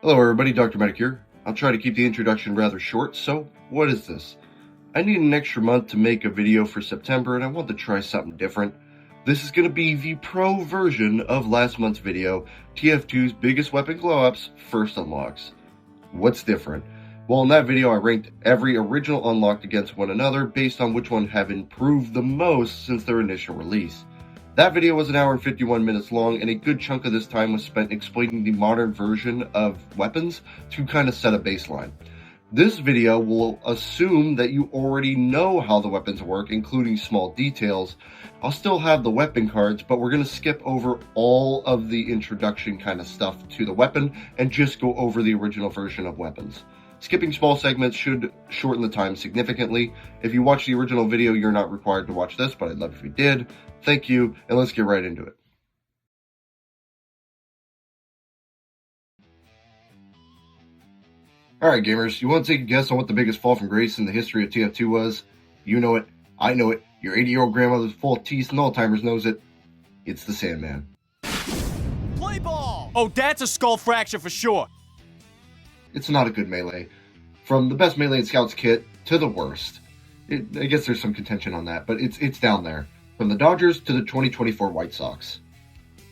Hello everybody, Dr. Medic here. I'll try to keep the introduction rather short. So, what is this? I need an extra month to make a video for September and I want to try something different. This is going to be the pro version of last month's video, TF2's biggest weapon glow-ups, first unlocks. What's different? Well, in that video I ranked every original unlocked against one another based on which one have improved the most since their initial release. That video was an hour and 51 minutes long, and a good chunk of this time was spent explaining the modern version of weapons to kind of set a baseline. This video will assume that you already know how the weapons work, including small details. I'll still have the weapon cards, but we're going to skip over all of the introduction kind of stuff to the weapon and just go over the original version of weapons. Skipping small segments should shorten the time significantly. If you watch the original video, you're not required to watch this, but I'd love if you did. Thank you, and let's get right into it. Alright gamers, you want to take a guess on what the biggest fall from grace in the history of TF2 was? You know it, I know it, your 80-year-old grandmother's full of teeth and Alzheimer's knows it. It's the Sandman. Play ball! Oh, that's a skull fracture for sure. It's not a good melee. From the best melee in Scout's kit to the worst. I guess there's some contention on that, but it's down there. From the Dodgers to the 2024 White Sox.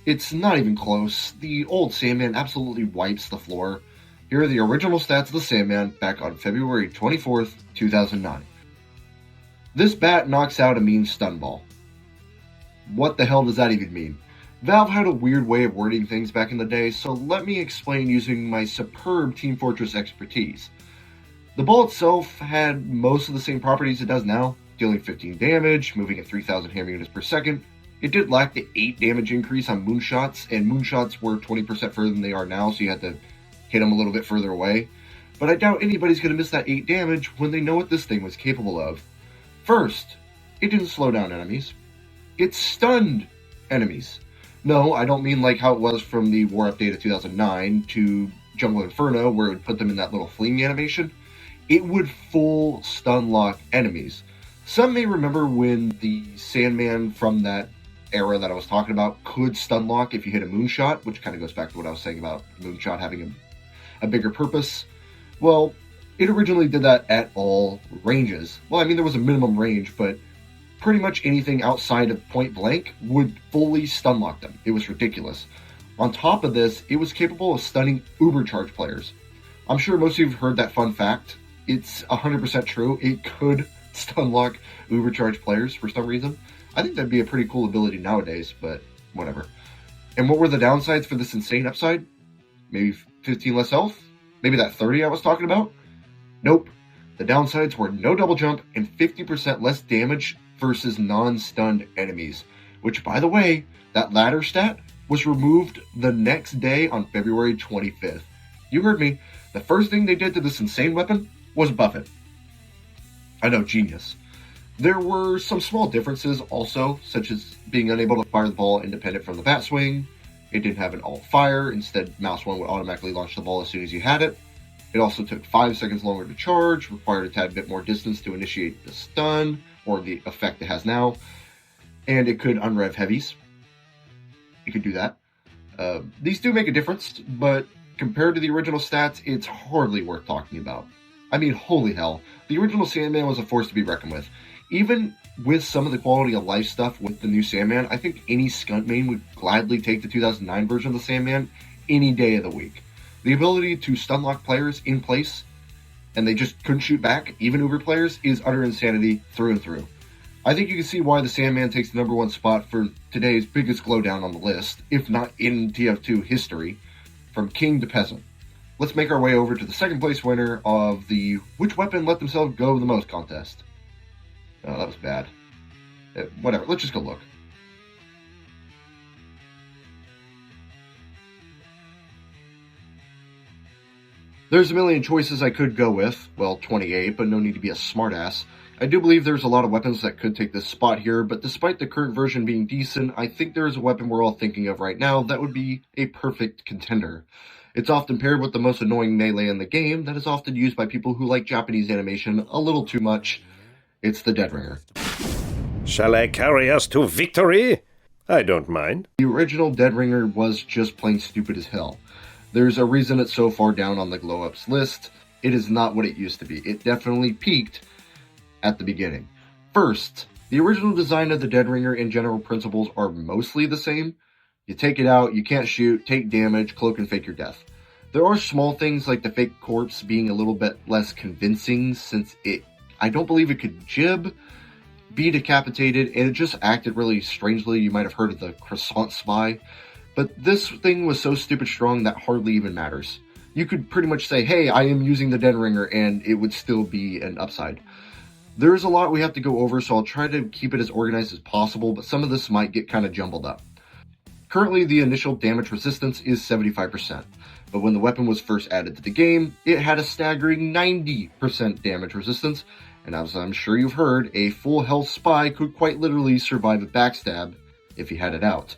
It's not even close. The old Sandman absolutely wipes the floor. Here are the original stats of the Sandman back on February 24th, 2009. This bat knocks out a mean stun ball. What the hell does that even mean? Valve had a weird way of wording things back in the day, so let me explain using my superb Team Fortress expertise. The ball itself had most of the same properties it does now, dealing 15 damage, moving at 3,000 hammer units per second. It did lack the 8 damage increase on moonshots, and moonshots were 20% further than they are now, so you had to hit them a little bit further away. But I doubt anybody's going to miss that 8 damage when they know what this thing was capable of. First, it didn't slow down enemies. It stunned enemies. No, I don't mean like how it was from the War Update of 2009 to Jungle Inferno, where it would put them in that little fleeing animation. It would full stun lock enemies. Some may remember when the Sandman from that era that I was talking about could stun lock if you hit a moonshot, which kind of goes back to what I was saying about moonshot having a bigger purpose. Well, it originally did that at all ranges. Well, I mean, there was a minimum range, but pretty much anything outside of point blank would fully stun lock them. It was ridiculous. On top of this, it was capable of stunning ubercharge players. I'm sure most of you have heard that fun fact. It's 100% true. It could stun lock ubercharge players for some reason. I think that'd be a pretty cool ability nowadays, but whatever. And what were the downsides for this insane upside? Maybe 15 less health? Maybe that 30 I was talking about? Nope. The downsides were no double jump and 50% less damage versus non-stunned enemies. Which, by the way, that latter stat was removed the next day on February 25th. You heard me. The first thing they did to this insane weapon was buff it. I know, genius. There were some small differences also, such as being unable to fire the ball independent from the bat swing. It didn't have an alt fire, instead mouse 1 would automatically launch the ball as soon as you had it. It also took 5 seconds longer to charge, required a tad bit more distance to initiate the stun, or the effect it has now, and it could unrev heavies. You could do that. These do make a difference, but compared to the original stats, it's hardly worth talking about. I mean, holy hell, the original Sandman was a force to be reckoned with. Even with some of the quality of life stuff with the new Sandman, I think any skunt main would gladly take the 2009 version of the Sandman any day of the week. The ability to stun lock players in place, and they just couldn't shoot back, even Uber players, is utter insanity through and through. I think you can see why the Sandman takes the #1 spot for today's biggest glow down on the list, if not in TF2 history, from king to peasant. Let's make our way over to the second place winner of the Which Weapon Let Themselves Go the Most contest. Oh, that was bad. Whatever, let's just go look. There's a million choices I could go with. Well, 28, but no need to be a smartass. I do believe there's a lot of weapons that could take this spot here, but despite the current version being decent, I think there is a weapon we're all thinking of right now that would be a perfect contender. It's often paired with the most annoying melee in the game that is often used by people who like Japanese animation a little too much. It's the Dead Ringer. Shall I carry us to victory? I don't mind. The original Dead Ringer was just plain stupid as hell. There's a reason it's so far down on the GLOWUP's list. It is not what it used to be. It definitely peaked at the beginning. First, the original design of the Dead Ringer and general principles are mostly the same. You take it out, you can't shoot, take damage, cloak and fake your death. There are small things like the fake corpse being a little bit less convincing, since I don't believe it could jib, be decapitated, and it just acted really strangely. You might have heard of the croissant spy, but this thing was so stupid strong that hardly even matters. You could pretty much say, hey, I am using the Dead Ringer, and it would still be an upside. There's a lot we have to go over, so I'll try to keep it as organized as possible, but some of this might get kind of jumbled up. Currently, the initial damage resistance is 75%, but when the weapon was first added to the game, it had a staggering 90% damage resistance, and as I'm sure you've heard, a full health spy could quite literally survive a backstab if he had it out.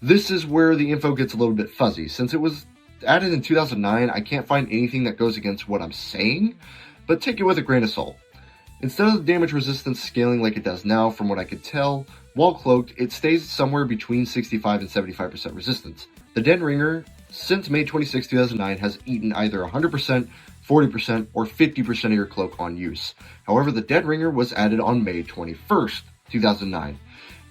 This is where the info gets a little bit fuzzy. Since it was added in 2009, I can't find anything that goes against what I'm saying, but take it with a grain of salt. Instead of the damage resistance scaling like it does now, from what I could tell, while cloaked, it stays somewhere between 65 and 75% resistance. The Dead Ringer, since May 26, 2009, has eaten either 100%, 40%, or 50% of your cloak on use. However, the Dead Ringer was added on May 21st, 2009,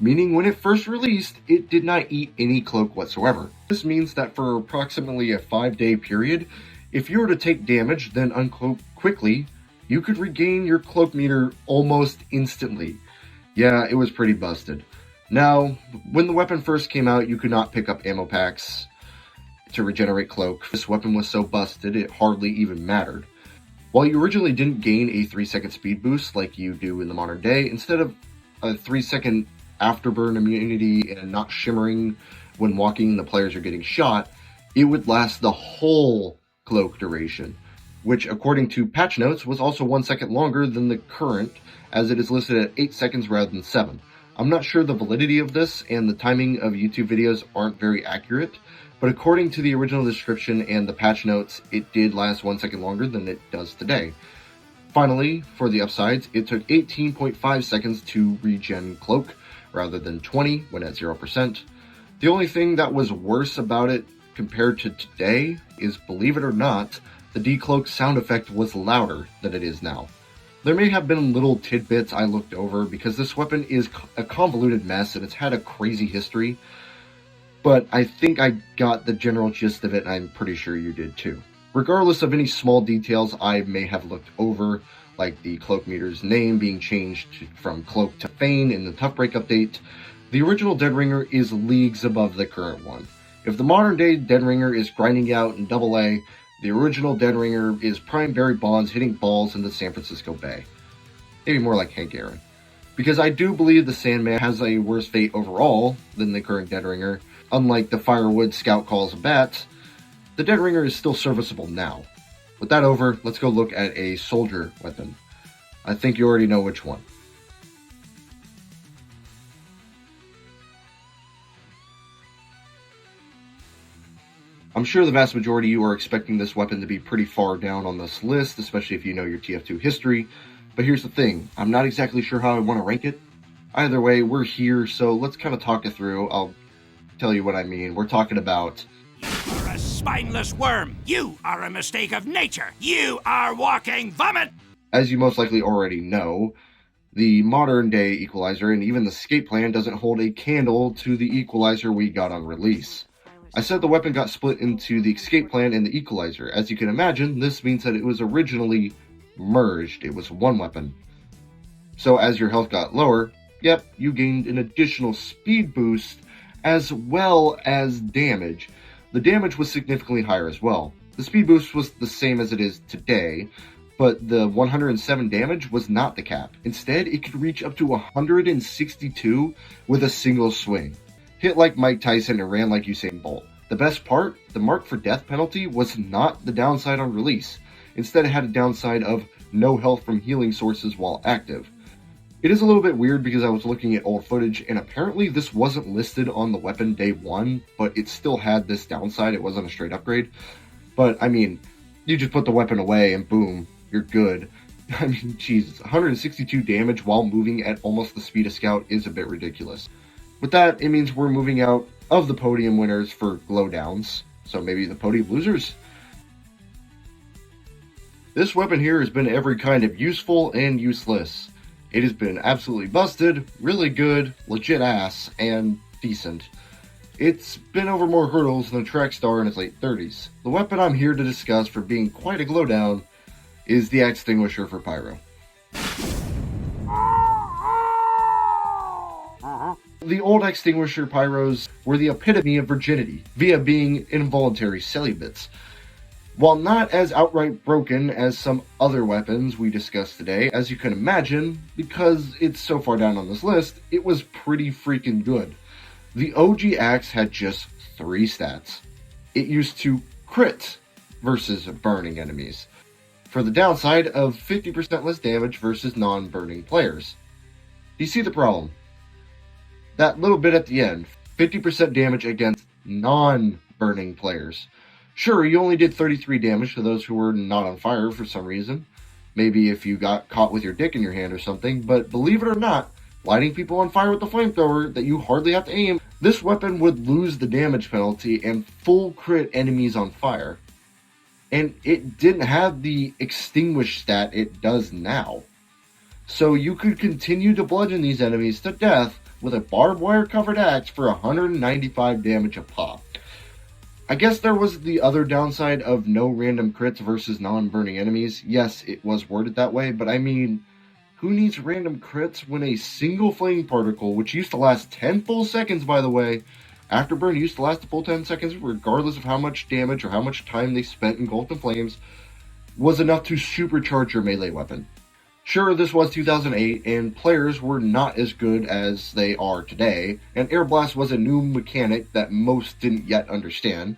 meaning when it first released, it did not eat any cloak whatsoever. This means that for approximately a 5-day period, if you were to take damage, then uncloak quickly, you could regain your cloak meter almost instantly. Yeah, it was pretty busted. Now, when the weapon first came out, you could not pick up ammo packs to regenerate cloak. This weapon was so busted, it hardly even mattered. While you originally didn't gain a 3-second speed boost like you do in the modern day, instead of a 3-second afterburn immunity and not shimmering when walking the players are getting shot, it would last the whole cloak duration, which according to patch notes was also 1 second longer than the current, as it is listed at 8 seconds rather than 7. I'm not sure the validity of this, and the timing of YouTube videos aren't very accurate, but according to the original description and the patch notes, it did last 1 second longer than it does today. Finally, for the upsides, it took 18.5 seconds to regen cloak, rather than 20 when at 0%. The only thing that was worse about it compared to today is, believe it or not, the decloak sound effect was louder than it is now. There may have been little tidbits I looked over because this weapon is a convoluted mess and it's had a crazy history, but I think I got the general gist of it, and I'm pretty sure you did too. Regardless of any small details I may have looked over, like the cloak meter's name being changed from cloak to Feign in the Tough Break update, the original Dead Ringer is leagues above the current one. If the modern day Dead Ringer is grinding out in AA, the original Dead Ringer is prime Barry Bonds hitting balls in the San Francisco Bay. Maybe more like Hank Aaron. Because I do believe the Sandman has a worse fate overall than the current Dead Ringer. Unlike the Firewood Scout Calls of Bats, the Dead Ringer is still serviceable now. With that over, let's go look at a soldier weapon. I think you already know which one. I'm sure the vast majority of you are expecting this weapon to be pretty far down on this list, especially if you know your TF2 history. But here's the thing, I'm not exactly sure how I want to rank it. Either way, we're here, so let's kind of talk it through. I'll tell you what I mean. We're talking about... You're a spineless worm. You are a mistake of nature. You are walking vomit. As you most likely already know, the modern day Equalizer and even the escape plan doesn't hold a candle to the Equalizer we got on release. I said the weapon got split into the escape plan and the Equalizer. As you can imagine, this means that it was originally merged. It was one weapon. So as your health got lower, yep, you gained an additional speed boost as well as damage. The damage was significantly higher as well. The speed boost was the same as it is today, but the 107 damage was not the cap. Instead, it could reach up to 162 with a single swing. Hit like Mike Tyson and ran like Usain Bolt. The best part, the mark for death penalty was not the downside on release. Instead, it had a downside of no health from healing sources while active. It is a little bit weird because I was looking at old footage and apparently this wasn't listed on the weapon day one, but it still had this downside. It wasn't a straight upgrade. But I mean, you just put the weapon away and boom, you're good. I mean, Jesus, 162 damage while moving at almost the speed of Scout is a bit ridiculous. With that, it means we're moving out of the podium winners for glow downs. So maybe the podium losers? This weapon here has been every kind of useful and useless. It has been absolutely busted, really good, legit ass, and decent. It's been over more hurdles than a track star in its late 30s. The weapon I'm here to discuss for being quite a glowdown is the extinguisher for pyro. The old extinguisher pyros were the epitome of virginity, via being involuntary celibates. While not as outright broken as some other weapons we discussed today, as you can imagine, because it's so far down on this list, it was pretty freaking good. The OG axe had just 3 stats. It used to crit versus burning enemies, for the downside of 50% less damage versus non-burning players. Do you see the problem? That little bit at the end, 50% damage against non-burning players. Sure, you only did 33 damage to those who were not on fire for some reason. Maybe if you got caught with your dick in your hand or something, but believe it or not, lighting people on fire with the flamethrower that you hardly have to aim, this weapon would lose the damage penalty and full crit enemies on fire. And it didn't have the extinguish stat it does now. So you could continue to bludgeon these enemies to death with a barbed wire covered axe for 195 damage a pop. I guess there was the other downside of no random crits versus non-burning enemies. Yes, it was worded that way, but I mean, who needs random crits when a single flame particle, which used to last 10 full seconds by the way, afterburn used to last a full 10 seconds regardless of how much damage or how much time they spent engulfed in flames, was enough to supercharge your melee weapon. Sure, this was 2008, and players were not as good as they are today, and Air Blast was a new mechanic that most didn't yet understand.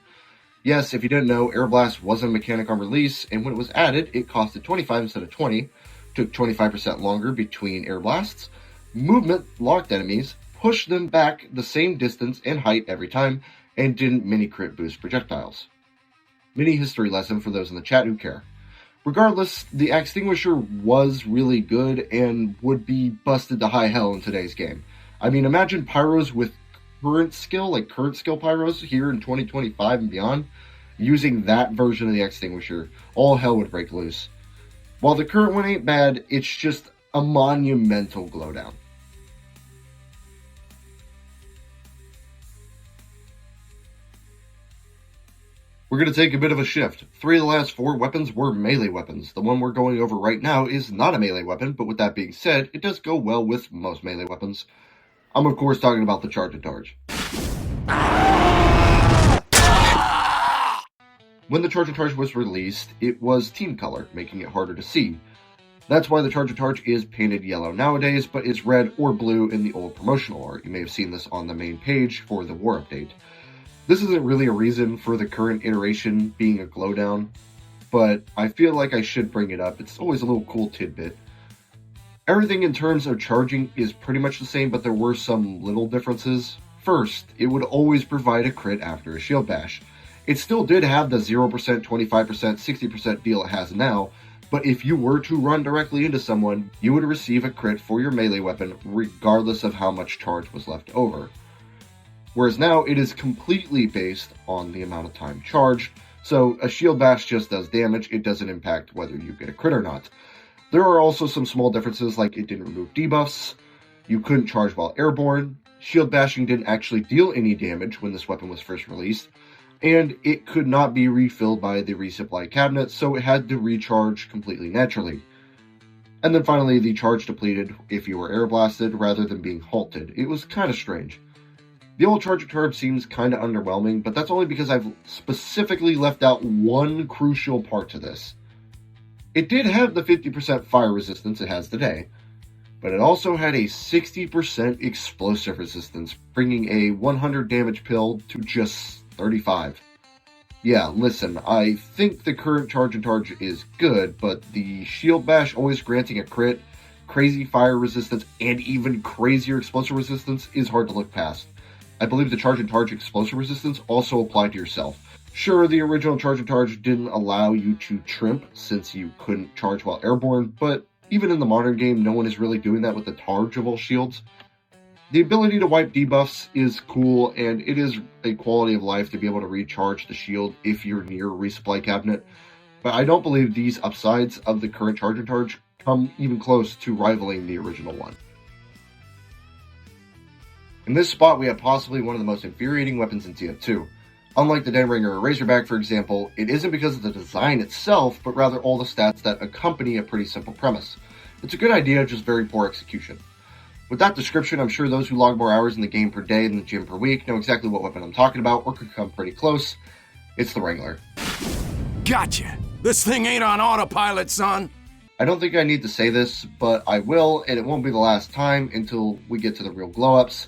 Yes, if you didn't know, Air Blast wasn't a mechanic on release, and when it was added, it costed 25 instead of 20, took 25% longer between Air Blasts, movement locked enemies, pushed them back the same distance and height every time, and didn't mini-crit boost projectiles. Mini history lesson for those in the chat who care. Regardless, the extinguisher was really good and would be busted to high hell in today's game. I mean, imagine pyros with current skill pyros here in 2025 and beyond, using that version of the extinguisher. All hell would break loose. While the current one ain't bad, it's just a monumental glowdown. We're going to take a bit of a shift. 3 of the last 4 weapons were melee weapons. The one we're going over right now is not a melee weapon, but with that being said, it does go well with most melee weapons. I'm of course talking about the Charge and Targe. When the Charge and Targe was released, it was team color, making it harder to see. That's why the Charge and Targe is painted yellow nowadays, but is red or blue in the old promotional art. You may have seen this on the main page for the war update. This isn't really a reason for the current iteration being a glowdown, but I feel like I should bring it up. It's always a little cool tidbit. Everything in terms of charging is pretty much the same, but there were some little differences. First, it would always provide a crit after a shield bash. It still did have the 0%, 25%, 60% deal it has now, but if you were to run directly into someone, you would receive a crit for your melee weapon regardless of how much charge was left over. Whereas now it is completely based on the amount of time charged, so a shield bash just does damage, it doesn't impact whether you get a crit or not. There are also some small differences, like it didn't remove debuffs, you couldn't charge while airborne, shield bashing didn't actually deal any damage when this weapon was first released, and it could not be refilled by the resupply cabinet, so it had to recharge completely naturally. And then finally, the charge depleted if you were air blasted rather than being halted. It was kind of strange. The old Charge and Targe seems kind of underwhelming, but that's only because I've specifically left out one crucial part to this. It did have the 50% fire resistance it has today, but it also had a 60% explosive resistance, bringing a 100 damage pill to just 35. Yeah, listen, I think the current Charge and Targe is good, but the shield bash always granting a crit, crazy fire resistance, and even crazier explosive resistance is hard to look past. I believe the Charge and Targe explosive resistance also applied to yourself. Sure, the original Charge and Targe didn't allow you to trimp since you couldn't charge while airborne, but even in the modern game, no one is really doing that with the Targe of all shields. The ability to wipe debuffs is cool, and it is a quality of life to be able to recharge the shield if you're near a resupply cabinet, but I don't believe these upsides of the current Charge and Charge come even close to rivaling the original one. In this spot, we have possibly one of the most infuriating weapons in TF2. Unlike the Deadringer or Razorback, for example, it isn't because of the design itself, but rather all the stats that accompany a pretty simple premise. It's a good idea, just very poor execution. With that description, I'm sure those who log more hours in the game per day than the gym per week know exactly what weapon I'm talking about, or could come pretty close. It's the Wrangler. Gotcha. This thing ain't on autopilot, son. I don't think I need to say this, but I will, and it won't be the last time until we get to the real glow-ups.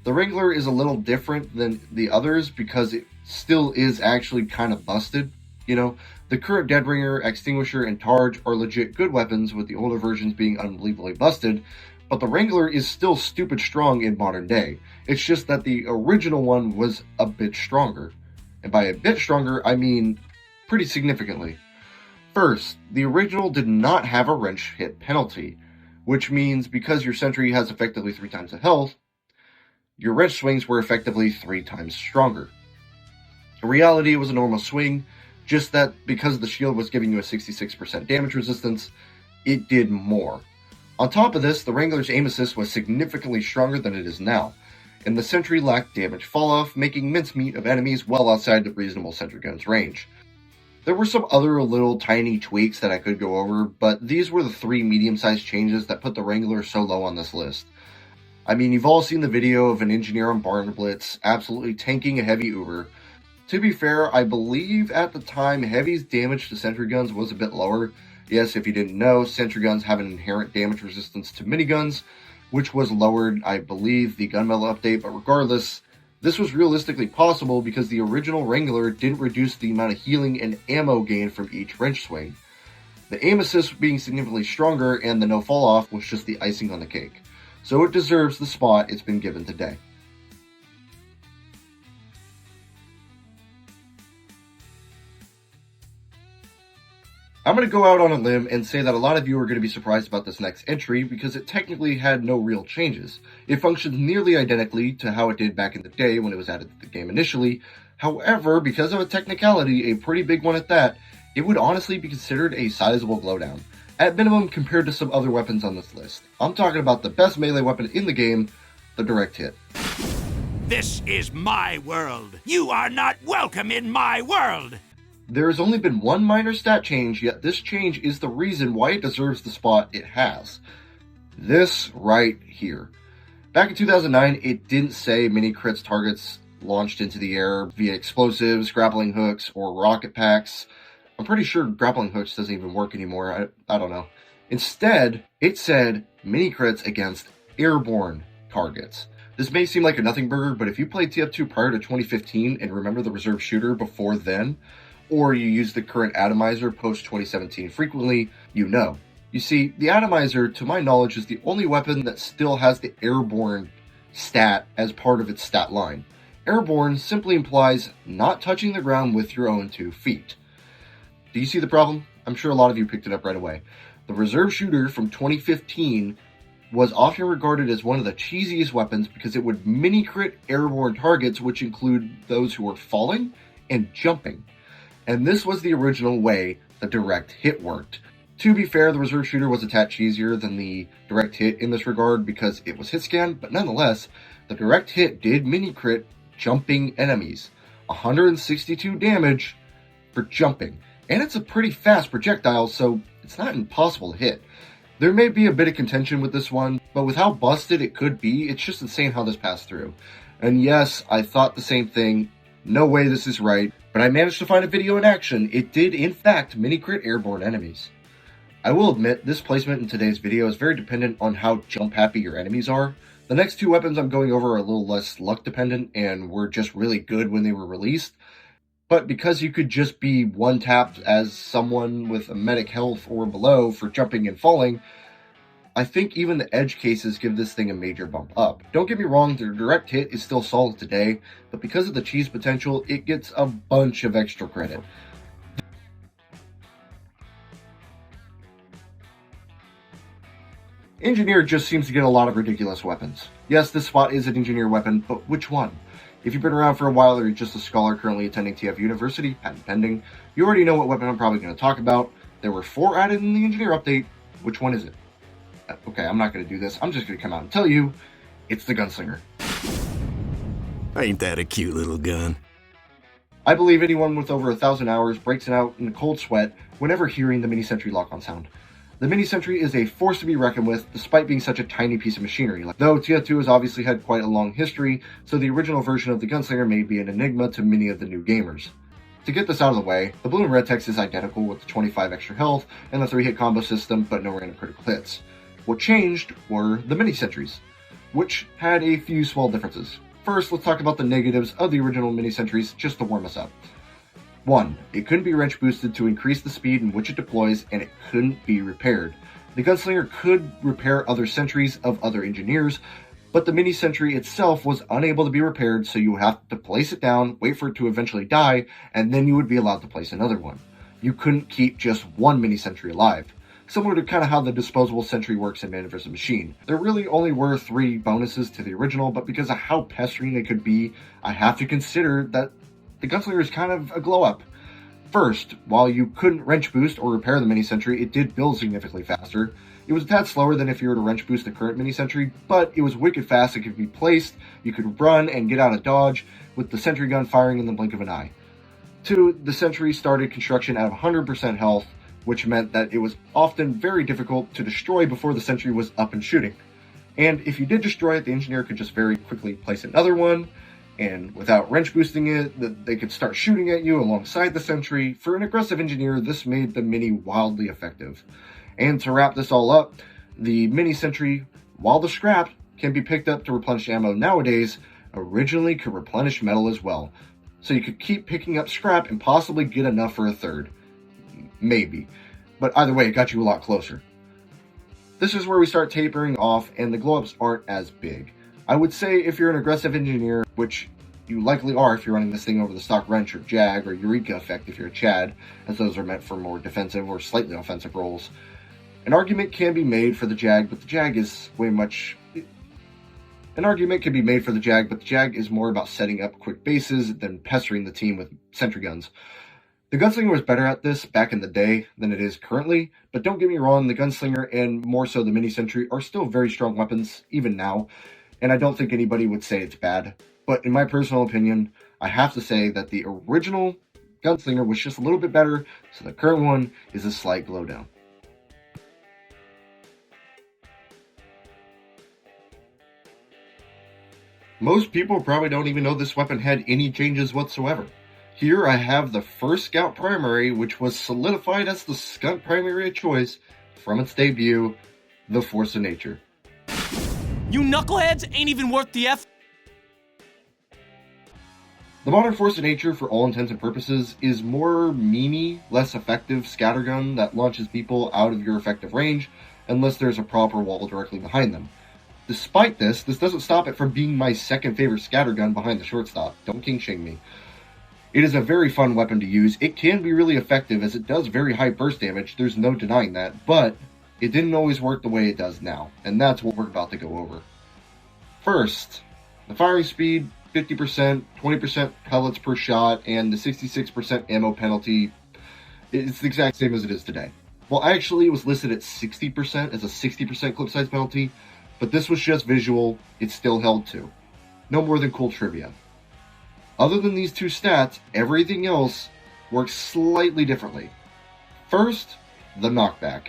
The Wrangler is a little different than the others because it still is actually kind of busted. You know, the current Deadringer, Extinguisher, and Targe are legit good weapons, with the older versions being unbelievably busted, but the Wrangler is still stupid strong in modern day. It's just that the original one was a bit stronger. And by a bit stronger, I mean pretty significantly. First, the original did not have a wrench hit penalty, which means because your sentry has effectively 3 times the health, your wrench swings were effectively 3 times stronger. In reality, it was a normal swing, just that because the shield was giving you a 66% damage resistance, it did more. On top of this, the Wrangler's aim assist was significantly stronger than it is now, and the sentry lacked damage falloff, making mincemeat of enemies well outside the reasonable sentry gun's range. There were some other little tiny tweaks that I could go over, but these were the 3 medium-sized changes that put the Wrangler so low on this list. I mean, you've all seen the video of an engineer on Barn Blitz absolutely tanking a heavy Uber. To be fair, I believe at the time Heavy's damage to sentry guns was a bit lower. Yes, if you didn't know, sentry guns have an inherent damage resistance to miniguns, which was lowered, I believe, the gunmetal update, but regardless, this was realistically possible because the original Wrangler didn't reduce the amount of healing and ammo gain from each wrench swing. The aim assist being significantly stronger and the no fall off was just the icing on the cake. So it deserves the spot it's been given today. I'm going to go out on a limb and say that a lot of you are going to be surprised about this next entry because it technically had no real changes. It functions nearly identically to how it did back in the day when it was added to the game initially. However, because of a technicality, a pretty big one at that, it would honestly be considered a sizable glowdown, at minimum compared to some other weapons on this list. I'm talking about the best melee weapon in the game, the direct hit. This is my world. You are not welcome in my world. There has only been one minor stat change, yet this change is the reason why it deserves the spot it has. This right here. Back in 2009, it didn't say mini crits targets launched into the air via explosives, grappling hooks, or rocket packs. I'm pretty sure grappling hooks doesn't even work anymore. I don't know. Instead, it said mini crits against airborne targets. This may seem like a nothing burger, but if you played TF2 prior to 2015 and remember the reserve shooter before then, or you use the current atomizer post-2017 frequently, you know. You see, the atomizer, to my knowledge, is the only weapon that still has the airborne stat as part of its stat line. Airborne simply implies not touching the ground with your own 2 feet. Do you see the problem? I'm sure a lot of you picked it up right away. The reserve shooter from 2015 was often regarded as one of the cheesiest weapons because it would mini-crit airborne targets, which include those who were falling and jumping. And this was the original way the direct hit worked. To be fair, the reserve shooter was a tad cheesier than the direct hit in this regard because it was hit scan, but nonetheless, the direct hit did mini crit jumping enemies. 162 damage for jumping. And it's a pretty fast projectile, so it's not impossible to hit. There may be a bit of contention with this one, but with how busted it could be, it's just insane how this passed through. And yes, I thought the same thing. No way this is right. But I managed to find a video in action. It did, in fact, mini-crit airborne enemies. I will admit, this placement in today's video is very dependent on how jump-happy your enemies are. The next 2 weapons I'm going over are a little less luck-dependent and were just really good when they were released. But because you could just be one-tapped as someone with a medic health or below for jumping and falling, I think even the edge cases give this thing a major bump up. Don't get me wrong, the direct hit is still solid today, but because of the cheese potential, it gets a bunch of extra credit. Engineer just seems to get a lot of ridiculous weapons. Yes, this spot is an engineer weapon, but which one? If you've been around for a while or you're just a scholar currently attending TF University, patent pending, you already know what weapon I'm probably going to talk about. There were 4 added in the engineer update. Which one is it? Okay, I'm not going to do this. I'm just going to come out and tell you, it's the Gunslinger. Ain't that a cute little gun? I believe anyone with over 1,000 hours breaks it out in a cold sweat whenever hearing the mini-sentry lock-on sound. The mini-sentry is a force to be reckoned with, despite being such a tiny piece of machinery. Though TF2 has obviously had quite a long history, so the original version of the Gunslinger may be an enigma to many of the new gamers. To get this out of the way, the blue and red text is identical with the 25 extra health and the 3-hit combo system, but no random critical hits. What changed were the mini-sentries, which had a few small differences. First, let's talk about the negatives of the original mini-sentries just to warm us up. 1. It couldn't be wrench boosted to increase the speed in which it deploys, and it couldn't be repaired. The Gunslinger could repair other sentries of other engineers, but the mini-sentry itself was unable to be repaired, so you would have to place it down, wait for it to eventually die, and then you would be allowed to place another one. You couldn't keep just one mini-sentry alive. Similar to kind of how the disposable sentry works in Man vs. Machine. There really only were 3 bonuses to the original, but because of how pestering they could be, I have to consider that the Gunslinger is kind of a glow-up. First, while you couldn't wrench boost or repair the mini-sentry, it did build significantly faster. It was a tad slower than if you were to wrench boost the current mini-sentry, but it was wicked fast. It could be placed, you could run and get out of dodge, with the sentry gun firing in the blink of an eye. 2, the sentry started construction at 100% health, which meant that it was often very difficult to destroy before the sentry was up and shooting. And if you did destroy it, the engineer could just very quickly place another one, and without wrench boosting it, they could start shooting at you alongside the sentry. For an aggressive engineer, this made the mini wildly effective. And to wrap this all up, the mini sentry, while the scrap can be picked up to replenish ammo nowadays, originally could replenish metal as well. So you could keep picking up scrap and possibly get enough for a third. Maybe. But either way, it got you a lot closer. This is where we start tapering off and the glow-ups aren't as big. I would say if you're an aggressive engineer, which you likely are if you're running this thing over the stock wrench or jag or Eureka effect if you're a Chad, as those are meant for more defensive or slightly offensive roles. An argument can be made for the jag, but the jag is more about setting up quick bases than pestering the team with sentry guns. The Gunslinger was better at this back in the day than it is currently, but don't get me wrong, the Gunslinger and more so the mini-sentry are still very strong weapons, even now, and I don't think anybody would say it's bad. But in my personal opinion, I have to say that the original Gunslinger was just a little bit better, so the current one is a slight glow down. Most people probably don't even know this weapon had any changes whatsoever. Here I have the first Scout primary, which was solidified as the Skunk primary of choice from its debut, the Force of Nature. You knuckleheads ain't even worth the F. The modern Force of Nature, for all intents and purposes, is more memey, less effective scattergun that launches people out of your effective range unless there's a proper wall directly behind them. Despite this doesn't stop it from being my second favorite scattergun behind the shortstop. Don't king shame me. It is a very fun weapon to use. It can be really effective as it does very high burst damage, there's no denying that, but it didn't always work the way it does now, and that's what we're about to go over. First, the firing speed, 50%, 20% pellets per shot, and the 66% ammo penalty, it's the exact same as it is today. Well, actually, it was listed at 60% as a 60% clip size penalty, but this was just visual, it still held to. No more than cool trivia. Other than these 2 stats, everything else works slightly differently. First, the knockback.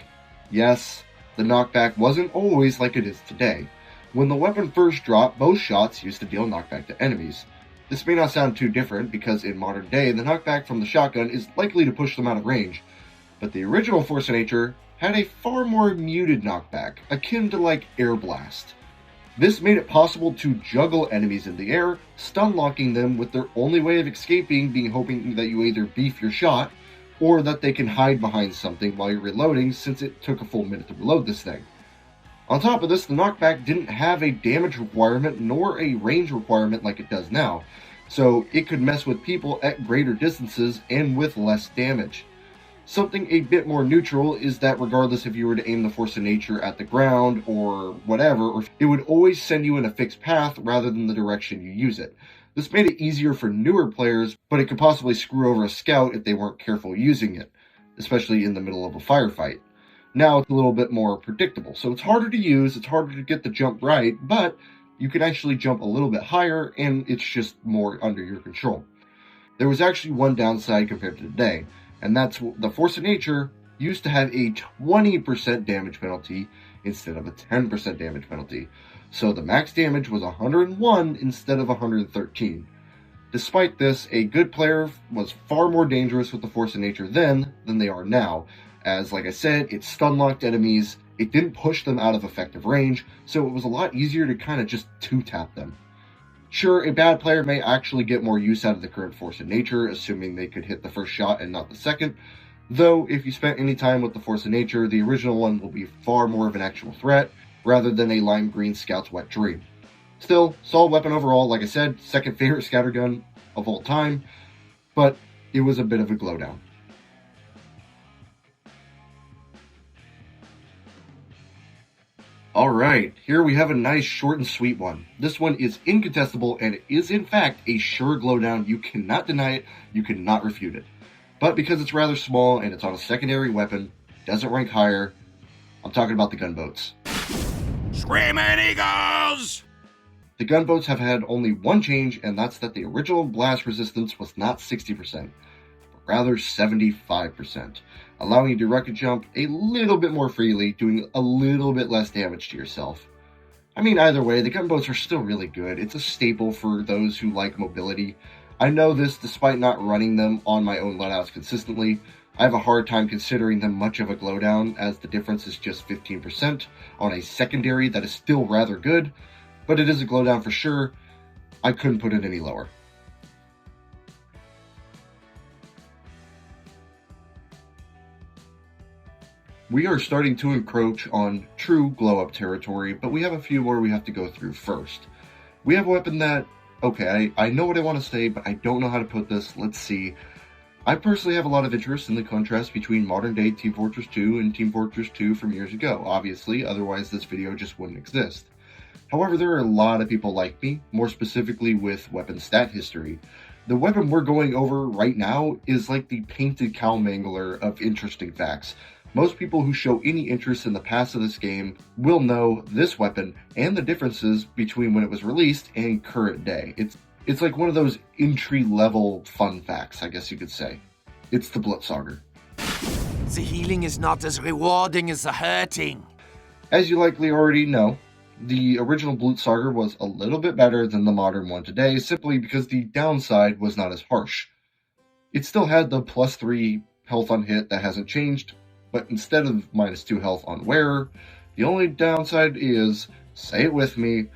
Yes, the knockback wasn't always like it is today. When the weapon first dropped, most shots used to deal knockback to enemies. This may not sound too different because in modern day, the knockback from the shotgun is likely to push them out of range. But the original Force of Nature had a far more muted knockback, akin to like air blast. This made it possible to juggle enemies in the air, stun locking them with their only way of escaping being hoping that you either beef your shot, or that they can hide behind something while you're reloading since it took a full minute to reload this thing. On top of this, the knockback didn't have a damage requirement nor a range requirement like it does now, so it could mess with people at greater distances and with less damage. Something a bit more neutral is that regardless if you were to aim the Force of Nature at the ground or whatever, it would always send you in a fixed path rather than the direction you use it. This made it easier for newer players, but it could possibly screw over a scout if they weren't careful using it, especially in the middle of a firefight. Now it's a little bit more predictable, so it's harder to use, it's harder to get the jump right, but you can actually jump a little bit higher, and it's just more under your control. There was actually one downside compared to today, and that's the Force of Nature used to have a 20% damage penalty instead of a 10% damage penalty. So the max damage was 101 instead of 113. Despite this, a good player was far more dangerous with the Force of Nature then than they are now, as like I said, it stun-locked enemies, it didn't push them out of effective range, so it was a lot easier to kind of just two-tap them. Sure, a bad player may actually get more use out of the current Force of Nature, assuming they could hit the first shot and not the second, though if you spent any time with the Force of Nature, the original one will be far more of an actual threat, rather than a lime green scout's wet dream. Still, solid weapon overall, like I said, second favorite scattergun of all time, but it was a bit of a glow down. Alright, here we have a nice short and sweet one. This one is incontestable and it is in fact a sure glow down. You cannot deny it, you cannot refute it. But because it's rather small and it's on a secondary weapon, doesn't rank higher, I'm talking about the gunboats. Screaming Eagles! The gunboats have had only one change, and that's that the original blast resistance was not 60%, but rather 75%, allowing you to rocket jump a little bit more freely, doing a little bit less damage to yourself. I mean, either way, the gunboats are still really good. It's a staple for those who like mobility. I know this despite not running them on my own loadouts consistently. I have a hard time considering them much of a glow down, as the difference is just 15% on a secondary that is still rather good, but it is a glow down for sure. I couldn't put it any lower. We are starting to encroach on true glow up territory, but we have a few more we have to go through first. We have a weapon that, okay, I know what I want to say, but I don't know how to put this. Let's see. I personally have a lot of interest in the contrast between modern day Team Fortress 2 and Team Fortress 2 from years ago, obviously, otherwise this video just wouldn't exist. However, there are a lot of people like me, more specifically with weapon stat history. The weapon we're going over right now is like the painted cow mangler of interesting facts. Most people who show any interest in the past of this game will know this weapon and the differences between when it was released and current day. It's like one of those entry-level fun facts, I guess you could say. It's the Blutsauger. The healing is not as rewarding as the hurting. As you likely already know, the original Blutsauger was a little bit better than the modern one today, simply because the downside was not as harsh. It still had the +3 health on hit that hasn't changed, but instead of -2 health on wearer, the only downside is, say it with me,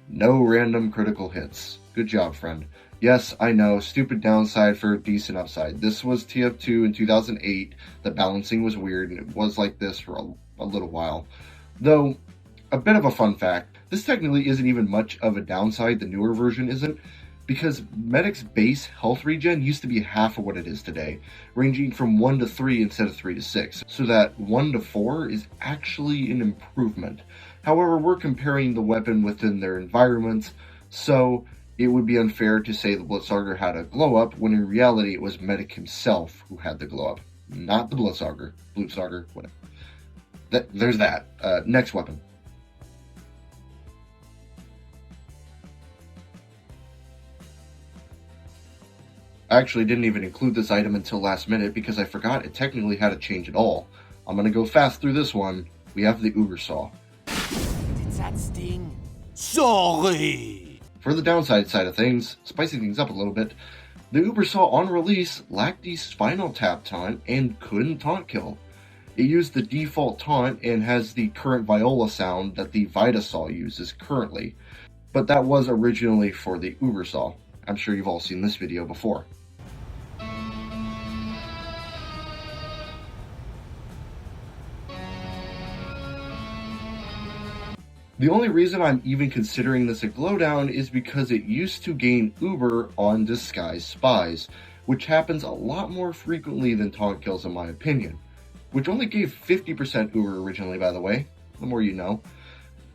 no random critical hits. Good job, friend. Yes, I know, stupid downside for a decent upside. This was TF2 in 2008. The balancing was weird, and it was like this for a little while. Though, a bit of a fun fact, this technically isn't even much of a downside, the newer version isn't, because Medic's base health regen used to be half of what it is today, ranging from 1 to 3 instead of 3 to 6, so that 1 to 4 is actually an improvement. However, we're comparing the weapon within their environments, so it would be unfair to say the Blutsauger had a glow up, when in reality it was Medic himself who had the glow up, not the Blutsauger, whatever. There's that. Next weapon. I actually didn't even include this item until last minute because I forgot it technically had a change at all. I'm gonna go fast through this one. We have the Uber Saw. Did that sting? Sorry! For the downside side of things, spicing things up a little bit, the Uber Saw on release lacked the Spinal Tap taunt and couldn't taunt kill. It used the default taunt and has the current Viola sound that the Vita Saw uses currently, but that was originally for the Uber Saw. I'm sure you've all seen this video before. The only reason I'm even considering this a glowdown is because it used to gain Uber on Disguised Spies, which happens a lot more frequently than taunt kills in my opinion, which only gave 50% Uber originally, by the way, the more you know.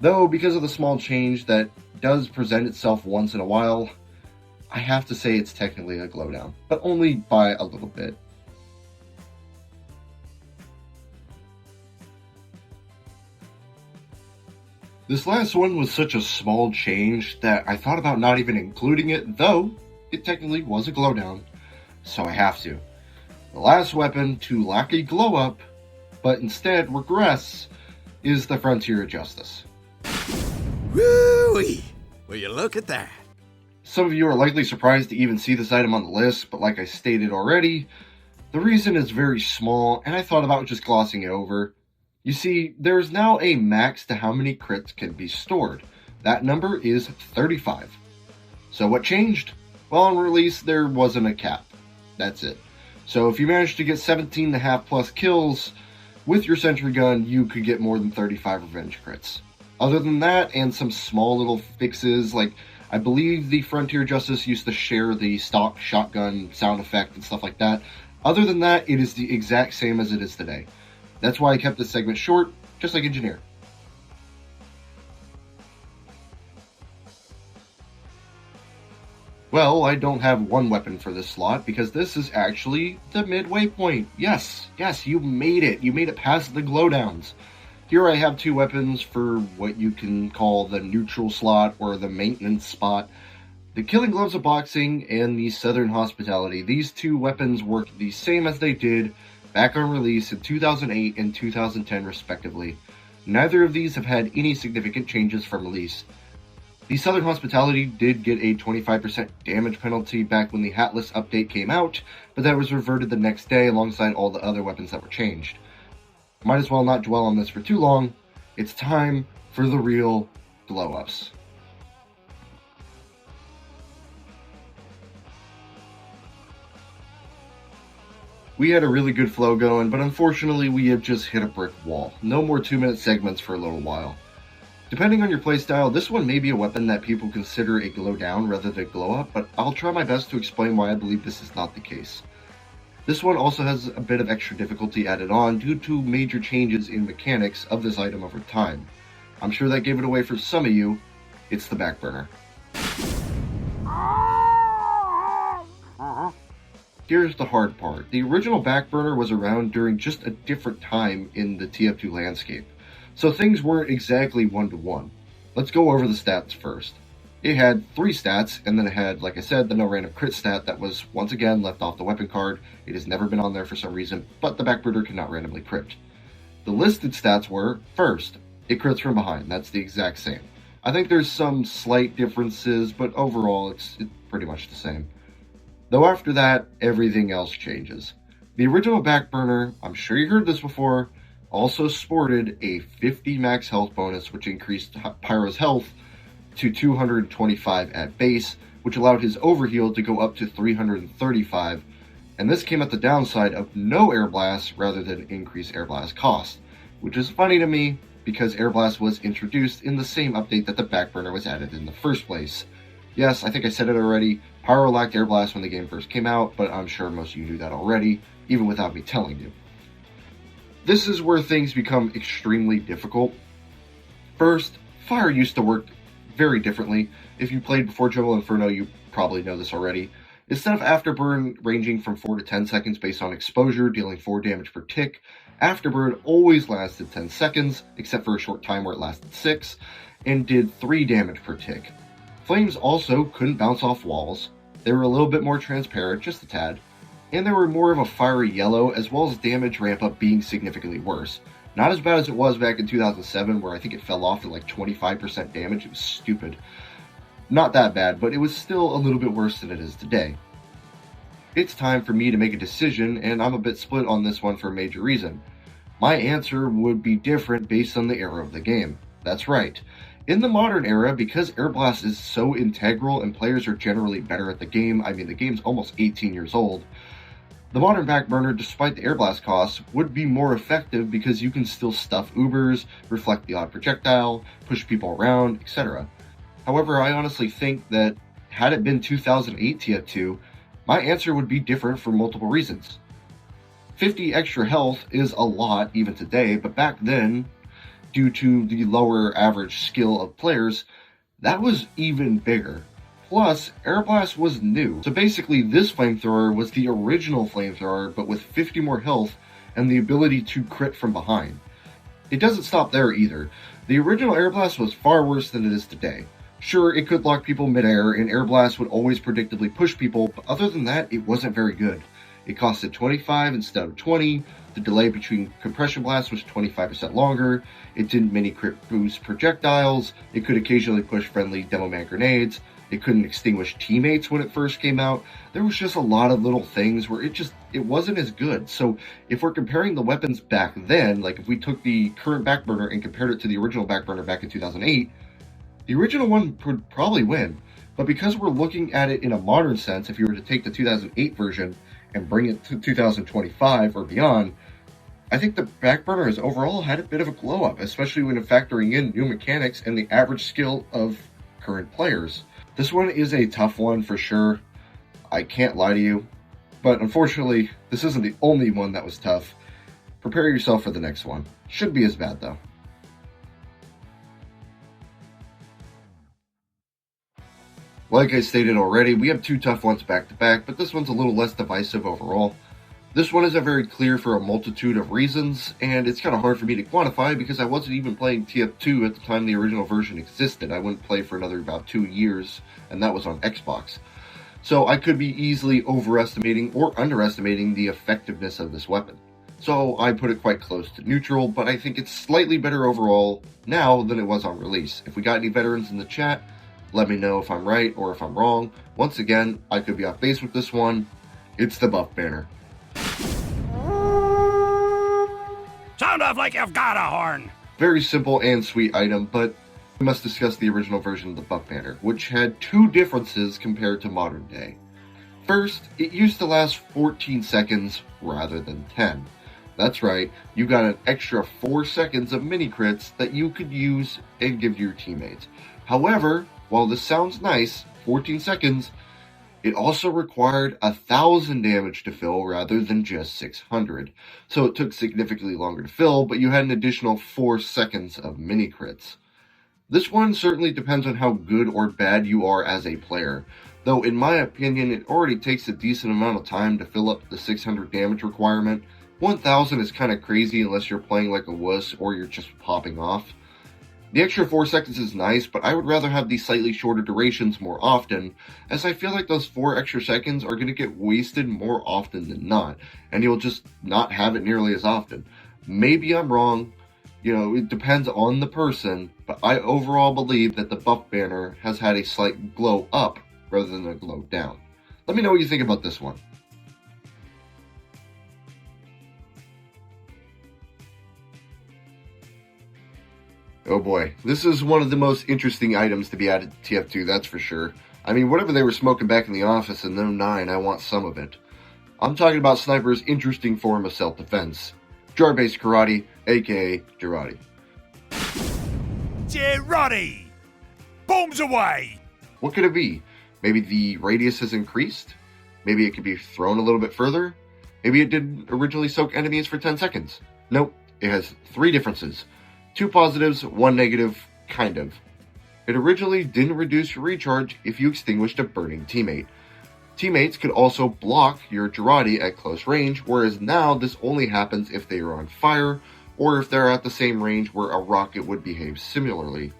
Though, because of the small change that does present itself once in a while, I have to say it's technically a glow down, but only by a little bit. This last one was such a small change that I thought about not even including it, though it technically was a glow down, so I have to. The last weapon to lack a glow up, but instead regress, is the Frontier of Justice. Woo-wee! Will you look at that? Some of you are likely surprised to even see this item on the list, but like I stated already, the reason is very small, and I thought about just glossing it over. You see, there is now a max to how many crits can be stored. That number is 35. So what changed? Well, on release, there wasn't a cap. That's it. So if you managed to get 17.5 plus kills with your sentry gun, you could get more than 35 revenge crits. Other than that, and some small little fixes, like I believe the Frontier Justice used to share the stock shotgun sound effect and stuff like that. Other than that, it is the exact same as it is today. That's why I kept this segment short, just like Engineer. Well, I don't have one weapon for this slot because this is actually the midway point. Yes, you made it. You made it past the glowdowns. Here I have two weapons for what you can call the neutral slot or the maintenance spot. The Killing Gloves of Boxing and the Southern Hospitality. These two weapons work the same as they did back on release in 2008 and 2010 respectively. Neither of these have had any significant changes from release. The Southern Hospitality did get a 25% damage penalty back when the Hatless update came out, but that was reverted the next day alongside all the other weapons that were changed. Might as well not dwell on this for too long. It's time for the real glow-ups. We had a really good flow going, but unfortunately we have just hit a brick wall. No more 2-minute segments for a little while. Depending on your playstyle, this one may be a weapon that people consider a glow down rather than glow up, but I'll try my best to explain why I believe this is not the case. This one also has a bit of extra difficulty added on due to major changes in mechanics of this item over time. I'm sure that gave it away for some of you. It's the backburner. Here's the hard part. The original backburner was around during just a different time in the TF2 landscape, so things weren't exactly one-to-one. Let's go over the stats first. It had 3 stats, and then it had, like I said, the no random crit stat that was once again left off the weapon card. It has never been on there for some reason, but the backburner cannot randomly crit. The listed stats were, first, it crits from behind. That's the exact same. I think there's some slight differences, but overall it's pretty much the same. Though after that, everything else changes. The original backburner, I'm sure you heard this before, also sported a 50 max health bonus, which increased Pyro's health to 225 at base, which allowed his overheal to go up to 335, and this came at the downside of no air blast rather than increased air blast cost, which is funny to me because air blast was introduced in the same update that the backburner was added in the first place. Yes, I think I said it already, Pyro lacked air blast when the game first came out, but I'm sure most of you knew that already, even without me telling you. This is where things become extremely difficult. First, fire used to work very differently. If you played before Jungle Inferno, you probably know this already. Instead of Afterburn ranging from 4 to 10 seconds based on exposure, dealing 4 damage per tick, Afterburn always lasted 10 seconds, except for a short time where it lasted 6, and did 3 damage per tick. Flames also couldn't bounce off walls. They were a little bit more transparent, just a tad, and they were more of a fiery yellow, as well as damage ramp up being significantly worse. Not as bad as it was back in 2007, where I think it fell off to like 25% damage. It was stupid. Not that bad, but it was still a little bit worse than it is today. It's time for me to make a decision, and I'm a bit split on this one for a major reason. My answer would be different based on the era of the game. That's right. In the modern era, because Air Blast is so integral and players are generally better at the game, I mean the game's almost 18 years old, the modern backburner, despite the air blast costs, would be more effective because you can still stuff Ubers, reflect the odd projectile, push people around, etc. However, I honestly think that had it been 2008 TF2, My answer would be different for multiple reasons. 50 extra health is a lot even today, but back then, due to the lower average skill of players, that was even bigger. Plus, Air Blast was new, so basically this flamethrower was the original flamethrower, but with 50 more health and the ability to crit from behind. It doesn't stop there either. The original Air Blast was far worse than it is today. Sure, it could lock people midair, and Air Blast would always predictably push people, but other than that, it wasn't very good. It costed 25 instead of 20, the delay between compression blasts was 25% longer, it didn't mini crit boost projectiles, it could occasionally push friendly Demo Man grenades, it couldn't extinguish teammates when it first came out. There was just a lot of little things where it wasn't as good. So if we're comparing the weapons back then, like if we took the current backburner and compared it to the original backburner back in 2008, the original one would probably win. But because we're looking at it in a modern sense, if you were to take the 2008 version and bring it to 2025 or beyond, I think the backburner has overall had a bit of a glow up, especially when factoring in new mechanics and the average skill of current players. This one is a tough one for sure. I can't lie to you, but unfortunately, this isn't the only one that was tough. Prepare yourself for the next one. Should be as bad though. Like I stated already, we have two tough ones back to back, but this one's a little less divisive overall. This one isn't very clear for a multitude of reasons, and it's kind of hard for me to quantify because I wasn't even playing TF2 at the time the original version existed. I wouldn't play for another about 2 years, and that was on Xbox. So I could be easily overestimating or underestimating the effectiveness of this weapon. So I put it quite close to neutral, but I think it's slightly better overall now than it was on release. If we got any veterans in the chat, let me know if I'm right or if I'm wrong. Once again, I could be off base with this one. It's the buff banner. Sound off like you've got a horn. Very simple and sweet item, but we must discuss the original version of the buff banner, which had two differences compared to modern day. First, it used to last 14 seconds rather than 10. That's right, you got an extra 4 seconds of mini crits that you could use and give to your teammates. However, while this sounds nice, 14 seconds, it also required 1,000 damage to fill rather than just 600. So it took significantly longer to fill, but you had an additional 4 seconds of mini crits. This one certainly depends on how good or bad you are as a player, though in my opinion it already takes a decent amount of time to fill up the 600 damage requirement. 1,000 is kind of crazy unless you're playing like a wuss or you're just popping off. The extra 4 seconds is nice, but I would rather have these slightly shorter durations more often, as I feel like those 4 extra seconds are going to get wasted more often than not, and you'll just not have it nearly as often. Maybe I'm wrong, it depends on the person, but I overall believe that the buff banner has had a slight glow up rather than a glow down. Let me know what you think about this one. Oh boy, this is one of the most interesting items to be added to TF2, that's for sure. I mean, whatever they were smoking back in the office in 09, I want some of it. I'm talking about Sniper's interesting form of self-defense. Jar-based karate, aka Girardi. Girardi! Bombs away! What could it be? Maybe the radius has increased? Maybe it could be thrown a little bit further? Maybe it didn't originally soak enemies for 10 seconds? Nope, it has 3 differences. 2 positives, 1 negative, kind of. It originally didn't reduce your recharge if you extinguished a burning teammate. Teammates could also block your Girardi at close range, whereas now this only happens if they are on fire, or if they're at the same range where a rocket would behave similarly.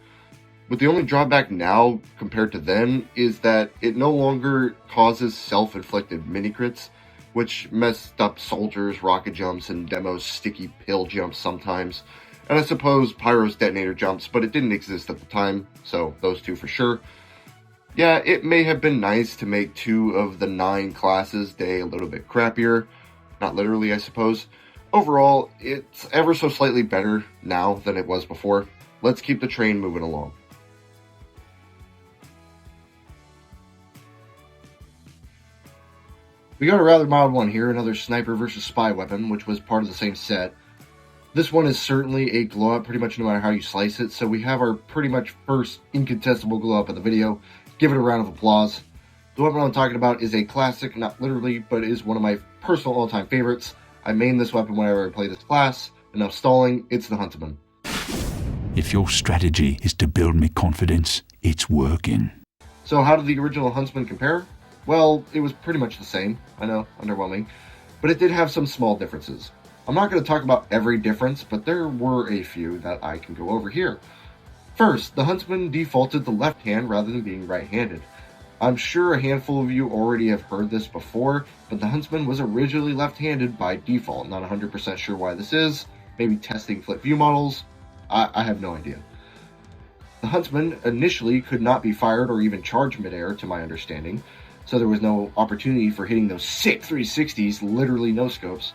But the only drawback now, compared to then, is that it no longer causes self-inflicted mini-crits, which messed up soldiers' rocket jumps and Demo's sticky pill jumps sometimes. And I suppose Pyro's detonator jumps, but it didn't exist at the time, so those 2 for sure. Yeah, it may have been nice to make 2 of the 9 classes day a little bit crappier. Not literally, I suppose. Overall, it's ever so slightly better now than it was before. Let's keep the train moving along. We got a rather mild one here, another sniper versus spy weapon, which was part of the same set. This one is certainly a glow up pretty much no matter how you slice it, so we have our pretty much first incontestable glow up of the video. Give it a round of applause. The weapon I'm talking about is a classic, not literally, but is one of my personal all-time favorites. I main this weapon whenever I play this class. Enough stalling, it's the Huntsman. If your strategy is to build me confidence, it's working. So how did the original Huntsman compare? Well, it was pretty much the same. I know, underwhelming. But it did have some small differences. I'm not going to talk about every difference, but there were a few that I can go over here. First, the Huntsman defaulted to left hand rather than being right-handed. I'm sure a handful of you already have heard this before, but the Huntsman was originally left-handed by default. Not 100% sure why this is. Maybe testing flip view models. I have no idea. The Huntsman initially could not be fired or even charged midair, to my understanding, so there was no opportunity for hitting those sick 360s, literally no scopes.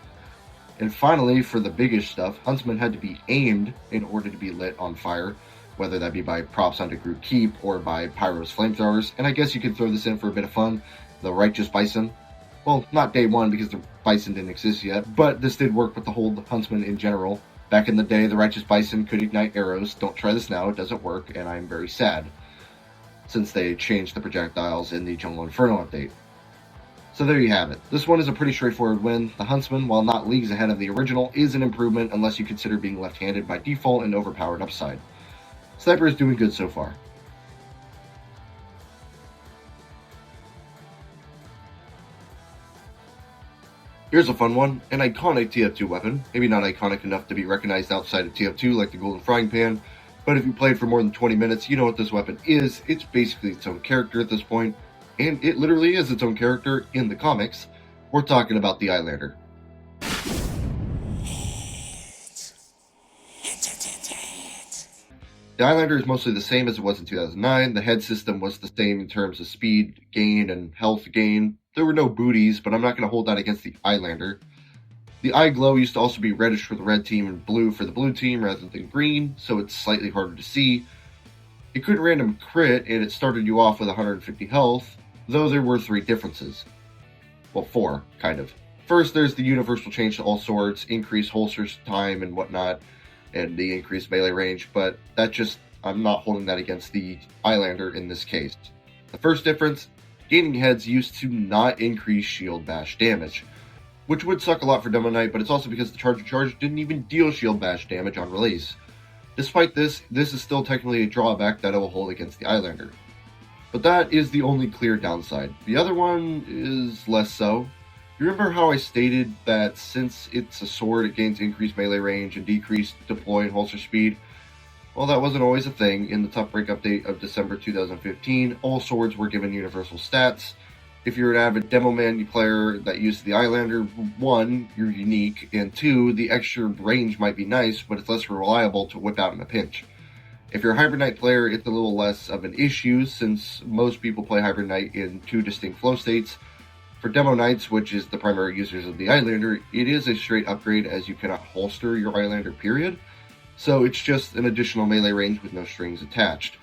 And finally, for the biggest stuff, Huntsman had to be aimed in order to be lit on fire, whether that be by props onto group keep or by Pyro's flamethrowers. And I guess you could throw this in for a bit of fun, the Righteous Bison. Well, not day one because the Bison didn't exist yet, but this did work with the whole Huntsman in general. Back in the day, the Righteous Bison could ignite arrows. Don't try this now, it doesn't work, and I'm very sad, since they changed the projectiles in the Jungle Inferno update. So there you have it. This one is a pretty straightforward win. The Huntsman, while not leagues ahead of the original, is an improvement unless you consider being left-handed by default and overpowered upside. Sniper is doing good so far. Here's a fun one, an iconic TF2 weapon. Maybe not iconic enough to be recognized outside of TF2 like the Golden Frying Pan, but if you played for more than 20 minutes, you know what this weapon is. It's basically its own character at this point, and it literally is its own character in the comics. We're talking about the Eyelander. The Eyelander is mostly the same as it was in 2009. The head system was the same in terms of speed gain and health gain. There were no booties, but I'm not going to hold that against the Eyelander. The eye glow used to also be reddish for the red team and blue for the blue team rather than green, so it's slightly harder to see. It could random crit, and it started you off with 150 health, though there were 3 differences. Well, 4, kind of. First, there's the universal change to all swords, increased holsters time and whatnot, and the increased melee range, but I'm not holding that against the Eyelander in this case. The first difference, gaining heads used to not increase shield bash damage, which would suck a lot for Demo Knight, but it's also because the Charge didn't even deal shield bash damage on release. Despite this is still technically a drawback that I will hold against the Eyelander. But that is the only clear downside. The other one is less so. You remember how I stated that since it's a sword, it gains increased melee range and decreased deploy and holster speed? Well, that wasn't always a thing. In the Tough Break update of December 2015, all swords were given universal stats. If you're an avid demo man player that used the Eyelander, 1, you're unique, and 2, the extra range might be nice, but it's less reliable to whip out in a pinch. If you're a Hybrid Knight player, it's a little less of an issue, since most people play Hybrid Knight in 2 distinct flow states. For Demo Knights, which is the primary users of the Eyelander, it is a straight upgrade as you cannot holster your Eyelander, period. So it's just an additional melee range with no strings attached.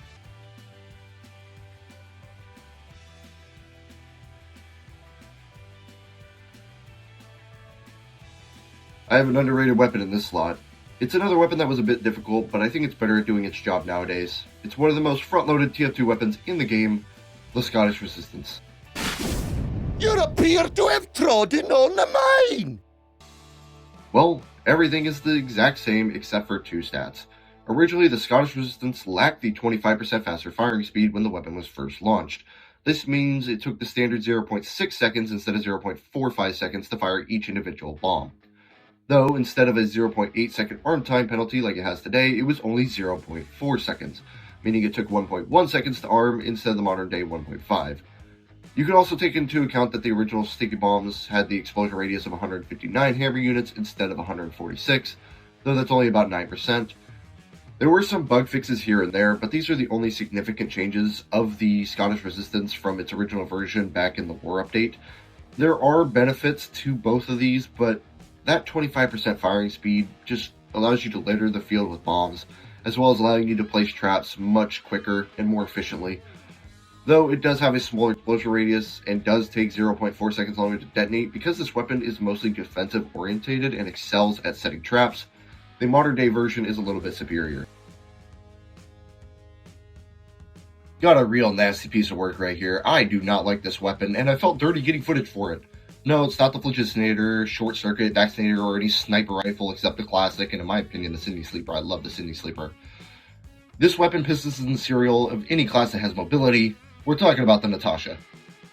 I have an underrated weapon in this slot. It's another weapon that was a bit difficult, but I think it's better at doing its job nowadays. It's one of the most front-loaded TF2 weapons in the game, the Scottish Resistance. You appear to have trodden on a mine! Well, everything is the exact same except for 2 stats. Originally, the Scottish Resistance lacked the 25% faster firing speed when the weapon was first launched. This means it took the standard 0.6 seconds instead of 0.45 seconds to fire each individual bomb. Though, instead of a 0.8 second arm time penalty like it has today, it was only 0.4 seconds, meaning it took 1.1 seconds to arm instead of the modern day 1.5. You can also take into account that the original sticky bombs had the explosion radius of 159 hammer units instead of 146, though that's only about 9%. There were some bug fixes here and there, but these are the only significant changes of the Scottish Resistance from its original version back in the War update. There are benefits to both of these, but that 25% firing speed just allows you to litter the field with bombs, as well as allowing you to place traps much quicker and more efficiently. Though it does have a smaller explosion radius and does take 0.4 seconds longer to detonate, because this weapon is mostly defensive orientated and excels at setting traps, the modern day version is a little bit superior. Got a real nasty piece of work right here. I do not like this weapon, and I felt dirty getting footage for it. No, it's not the Phlogiston, Short Circuit, Vaccinator, or any sniper rifle except the classic, and in my opinion, the Sydney Sleeper. I love the Sydney Sleeper. This weapon pisses in the cereal of any class that has mobility. We're talking about the Natasha.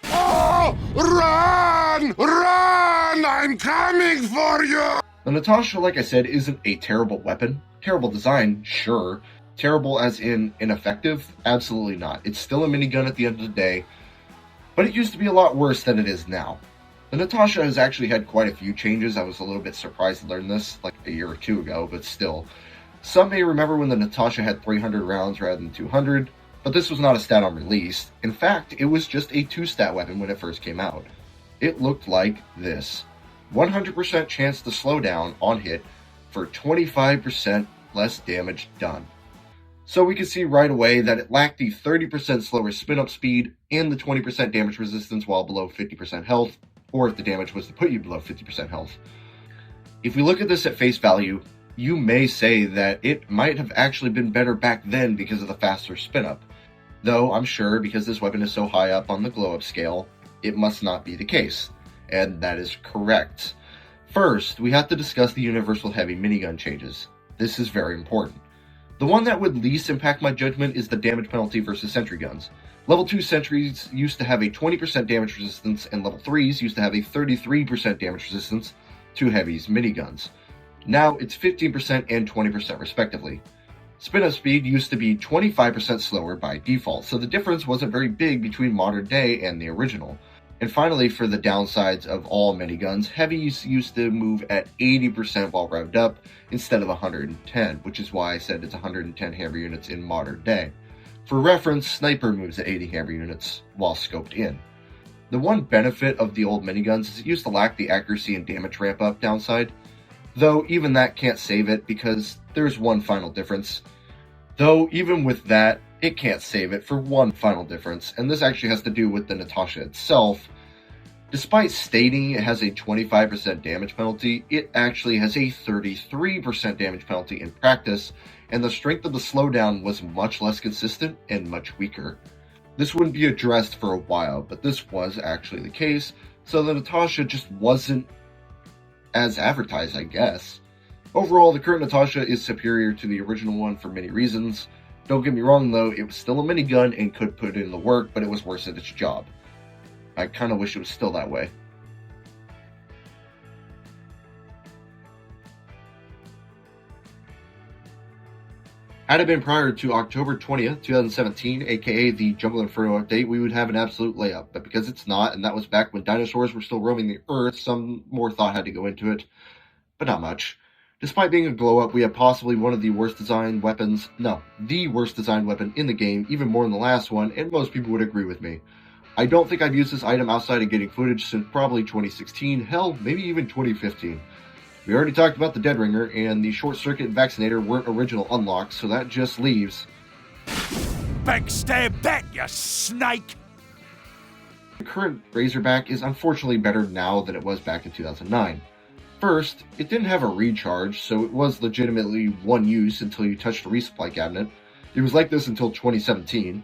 Oh, run! Run! I'm coming for you! The Natasha, like I said, isn't a terrible weapon. Terrible design, sure. Terrible as in ineffective? Absolutely not. It's still a minigun at the end of the day, but it used to be a lot worse than it is now. The Natasha has actually had quite a few changes. I was a little bit surprised to learn this like a year or two ago, but still. Some may remember when the Natasha had 300 rounds rather than 200, but this was not a stat on release. In fact, it was just a 2-stat weapon when it first came out. It looked like this. 100% chance to slow down on hit for 25% less damage done. So we can see right away that it lacked the 30% slower spin-up speed and the 20% damage resistance while below 50% health, or if the damage was to put you below 50% health. If we look at this at face value, you may say that it might have actually been better back then because of the faster spin-up. Though I'm sure because this weapon is so high up on the GLOWUP scale, it must not be the case. And that is correct. First, we have to discuss the Universal Heavy minigun changes. This is very important. The one that would least impact my judgment is the damage penalty versus sentry guns. Level 2 sentries used to have a 20% damage resistance, and level 3s used to have a 33% damage resistance to heavies miniguns. Now it's 15% and 20% respectively. Spin-up speed used to be 25% slower by default, so the difference wasn't very big between modern day and the original. And finally, for the downsides of all miniguns, heavies used to move at 80% while revved up instead of 110, which is why I said it's 110 hammer units in modern day. For reference, sniper moves at 80 hammer units while scoped in. The one benefit of the old miniguns is it used to lack the accuracy and damage ramp up downside, though even that can't save it because there's one final difference. Though even with that, it can't save it for one final difference, and this actually has to do with the Natasha itself. Despite stating it has a 25% damage penalty, it actually has a 33% damage penalty in practice, and the strength of the slowdown was much less consistent and much weaker. This wouldn't be addressed for a while, but this was actually the case, so the Natasha just wasn't as advertised, I guess. Overall, the current Natasha is superior to the original one for many reasons. Don't get me wrong though, it was still a minigun and could put in the work, but it was worse at its job. I kinda wish it was still that way. Had it been prior to October 20th, 2017, aka the Jungle Inferno update, we would have an absolute layup. But because it's not, and that was back when dinosaurs were still roaming the earth, some more thought had to go into it. But not much. Despite being a GLOWUP, we have possibly one of the worst designed weapons, no, the worst designed weapon in the game, even more than the last one, and most people would agree with me. I don't think I've used this item outside of getting footage since probably 2016, hell, maybe even 2015. We already talked about the Dead Ringer, and the Short Circuit and Vaccinator weren't original unlocks, so that just leaves... Backstab that, you snake! The current Razorback is unfortunately better now than it was back in 2009. First, it didn't have a recharge, so it was legitimately one use until you touched a resupply cabinet. It was like this until 2017.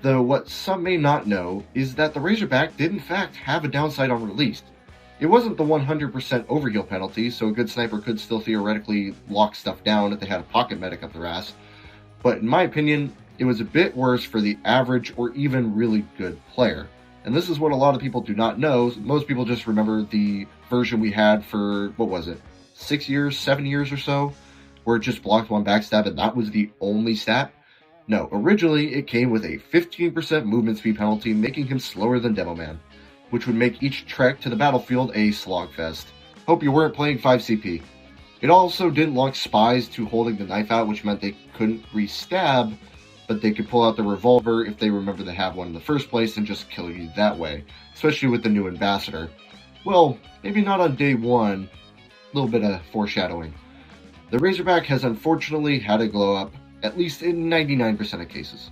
Though what some may not know is that the Razorback did in fact have a downside on release. It wasn't the 100% overheal penalty, so a good sniper could still theoretically lock stuff down if they had a pocket medic up their ass. But in my opinion, it was a bit worse for the average or even really good player. And this is what a lot of people do not know. Most people just remember the version we had for, what was it, 6 years, 7 years or so, where it just blocked one backstab and that was the only stat. No, originally it came with a 15% movement speed penalty, making him slower than Demo Man, which would make each trek to the battlefield a slogfest. Hope you weren't playing 5CP. It also didn't lock spies to holding the knife out, which meant they couldn't re-stab, but they could pull out the revolver if they remember to have one in the first place and just kill you that way, especially with the new ambassador. Well, maybe not on day one, a little bit of foreshadowing. The Razorback has unfortunately had a GLOWUP, at least in 99% of cases.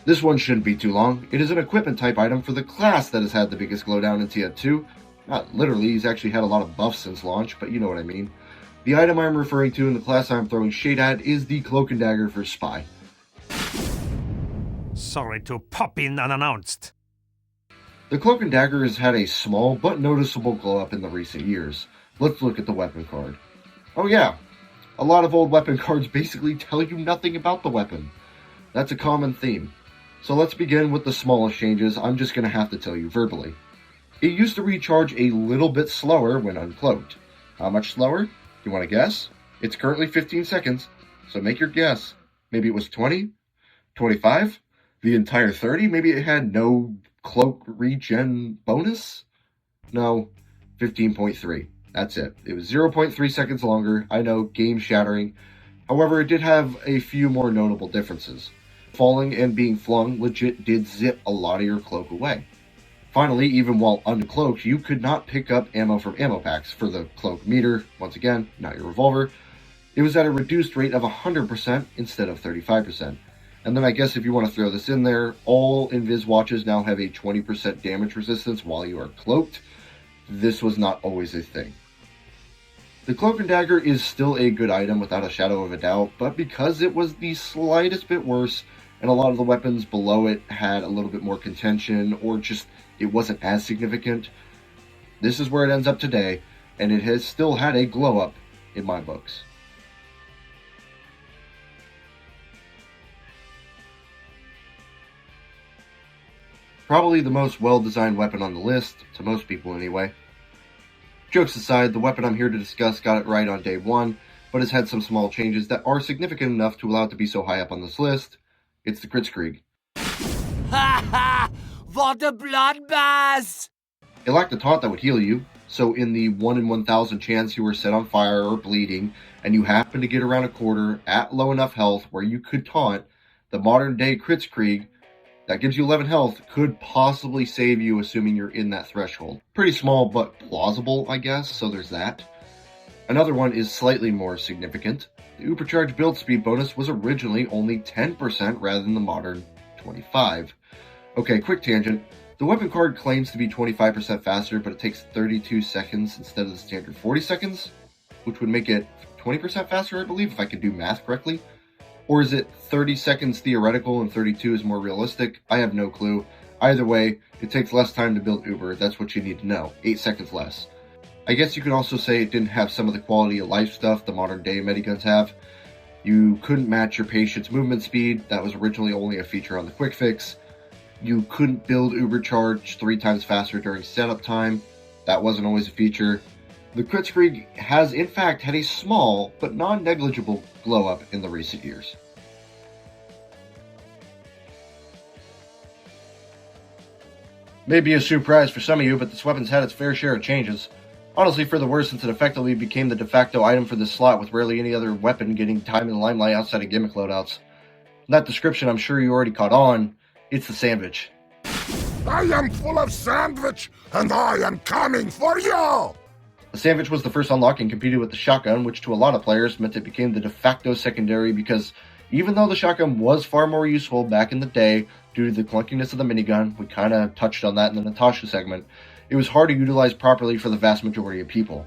This one shouldn't be too long. It is an equipment type item for the class that has had the biggest glowdown in TF2. Not literally, he's actually had a lot of buffs since launch, but you know what I mean. The item I'm referring to in the class I'm throwing shade at is the Cloak and Dagger for Spy. Sorry to pop in unannounced. The Cloak and Dagger has had a small but noticeable glow up in the recent years. Let's look at the weapon card. Oh yeah, a lot of old weapon cards basically tell you nothing about the weapon. That's a common theme. So let's begin with the smallest changes I'm just going to have to tell you verbally. It used to recharge a little bit slower when uncloaked. How much slower? You want to guess? It's currently 15 seconds, so make your guess. Maybe it was 20? 25? The entire 30? Maybe it had no cloak regen bonus? No, 15.3. That's it. It was 0.3 seconds longer. I know, game shattering. However, it did have a few more notable differences. Falling and being flung legit did zip a lot of your cloak away. Finally, even while uncloaked, you could not pick up ammo from ammo packs for the cloak meter, once again, not your revolver. It was at a reduced rate of 100% instead of 35%. And then I guess if you want to throw this in there, all Invis watches now have a 20% damage resistance while you are cloaked. This was not always a thing. The Cloak and Dagger is still a good item without a shadow of a doubt, but because it was the slightest bit worse, and a lot of the weapons below it had a little bit more contention, or just it wasn't as significant, this is where it ends up today, and it has still had a glow up in my books. Probably the most well-designed weapon on the list, to most people anyway. Jokes aside, the weapon I'm here to discuss got it right on day one, but has had some small changes that are significant enough to allow it to be so high up on this list. It's the Kritzkrieg. Ha ha! What a bloodbath! It lacked a taunt that would heal you, so in the 1 in 1,000 chance you were set on fire or bleeding, and you happened to get around a corner at low enough health where you could taunt, the modern day Kritzkrieg, that gives you 11 health, could possibly save you assuming you're in that threshold. Pretty small but plausible, I guess, so there's that. Another one is slightly more significant. The Ubercharge build speed bonus was originally only 10% rather than the modern 25%. Okay, quick tangent. The weapon card claims to be 25% faster, but it takes 32 seconds instead of the standard 40 seconds, which would make it 20% faster, I believe, if I could do math correctly. Or is it 30 seconds theoretical and 32 is more realistic? I have no clue. Either way, it takes less time to build Uber. That's what you need to know. 8 seconds less. I guess you could also say it didn't have some of the quality of life stuff the modern day mediguns have. You couldn't match your patient's movement speed. That was originally only a feature on the quick fix. You couldn't build Ubercharge 3 times faster during setup time. That wasn't always a feature. The Kritzkrieg has in fact had a small but non-negligible glow up in the recent years. Maybe a surprise for some of you, but this weapon's had its fair share of changes. Honestly, for the worse, since it effectively became the de facto item for this slot, with rarely any other weapon getting time in the limelight outside of gimmick loadouts. In that description, I'm sure you already caught on. It's the sandwich. I am full of sandwich, and I am coming for you! The sandwich was the first unlock and competed with the shotgun, which to a lot of players meant it became the de facto secondary because even though the shotgun was far more useful back in the day due to the clunkiness of the minigun, we kind of touched on that in the Natasha segment, it was hard to utilize properly for the vast majority of people.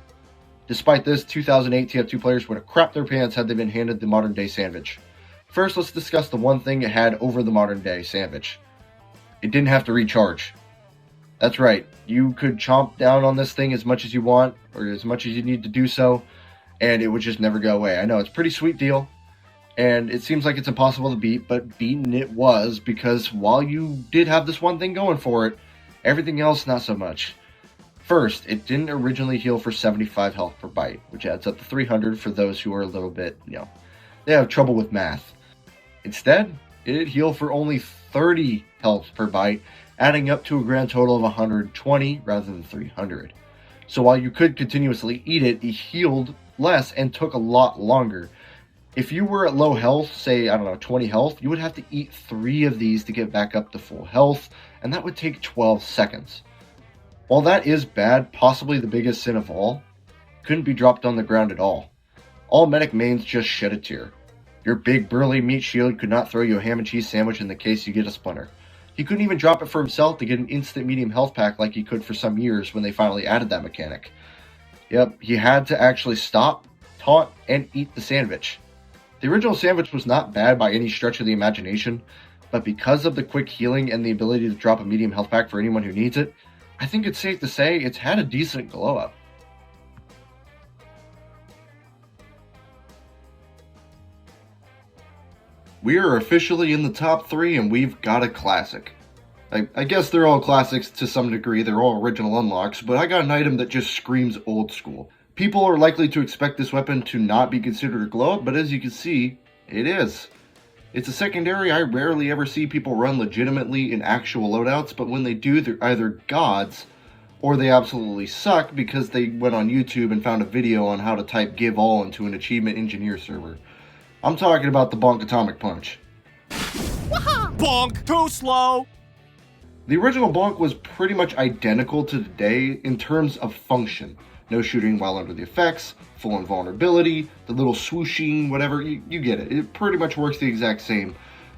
Despite this, 2008 TF2 players would have crapped their pants had they been handed the modern day sandwich. First, let's discuss the one thing it had over the modern day sandwich. It didn't have to recharge. That's right, you could chomp down on this thing as much as you want, or as much as you need to do so, and it would just never go away. I know, it's a pretty sweet deal, and it seems like it's impossible to beat, but beaten it was, because while you did have this one thing going for it, everything else not so much. First, it didn't originally heal for 75 health per bite, which adds up to 300 for those who are a little bit, they have trouble with math. Instead, it healed for only 30 health per bite, adding up to a grand total of 120 rather than 300. So while you could continuously eat it, it healed less and took a lot longer. If you were at low health, say, 20 health, you would have to eat 3 of these to get back up to full health, and that would take 12 seconds. While that is bad, possibly the biggest sin of all, couldn't be dropped on the ground at all. All medic mains just shed a tear. Your big burly meat shield could not throw you a ham and cheese sandwich in the case you get a splinter. He couldn't even drop it for himself to get an instant medium health pack like he could for some years when they finally added that mechanic. Yep, he had to actually stop, taunt, and eat the sandwich. The original sandwich was not bad by any stretch of the imagination, but because of the quick healing and the ability to drop a medium health pack for anyone who needs it, I think it's safe to say it's had a decent glow up. We are officially in the top 3 and we've got a classic. I guess they're all classics to some degree, they're all original unlocks, but I got an item that just screams old school. People are likely to expect this weapon to not be considered a glow up, but as you can see, it is. It's a secondary I rarely ever see people run legitimately in actual loadouts, but when they do, they're either gods, or they absolutely suck because they went on YouTube and found a video on how to type give all into an achievement engineer server. I'm talking about the Bonk Atomic Punch. Bonk! Too slow! The original Bonk was pretty much identical to today in terms of function. No shooting while under the effects, full invulnerability, the little swooshing, whatever, you get it. It pretty much works the exact same.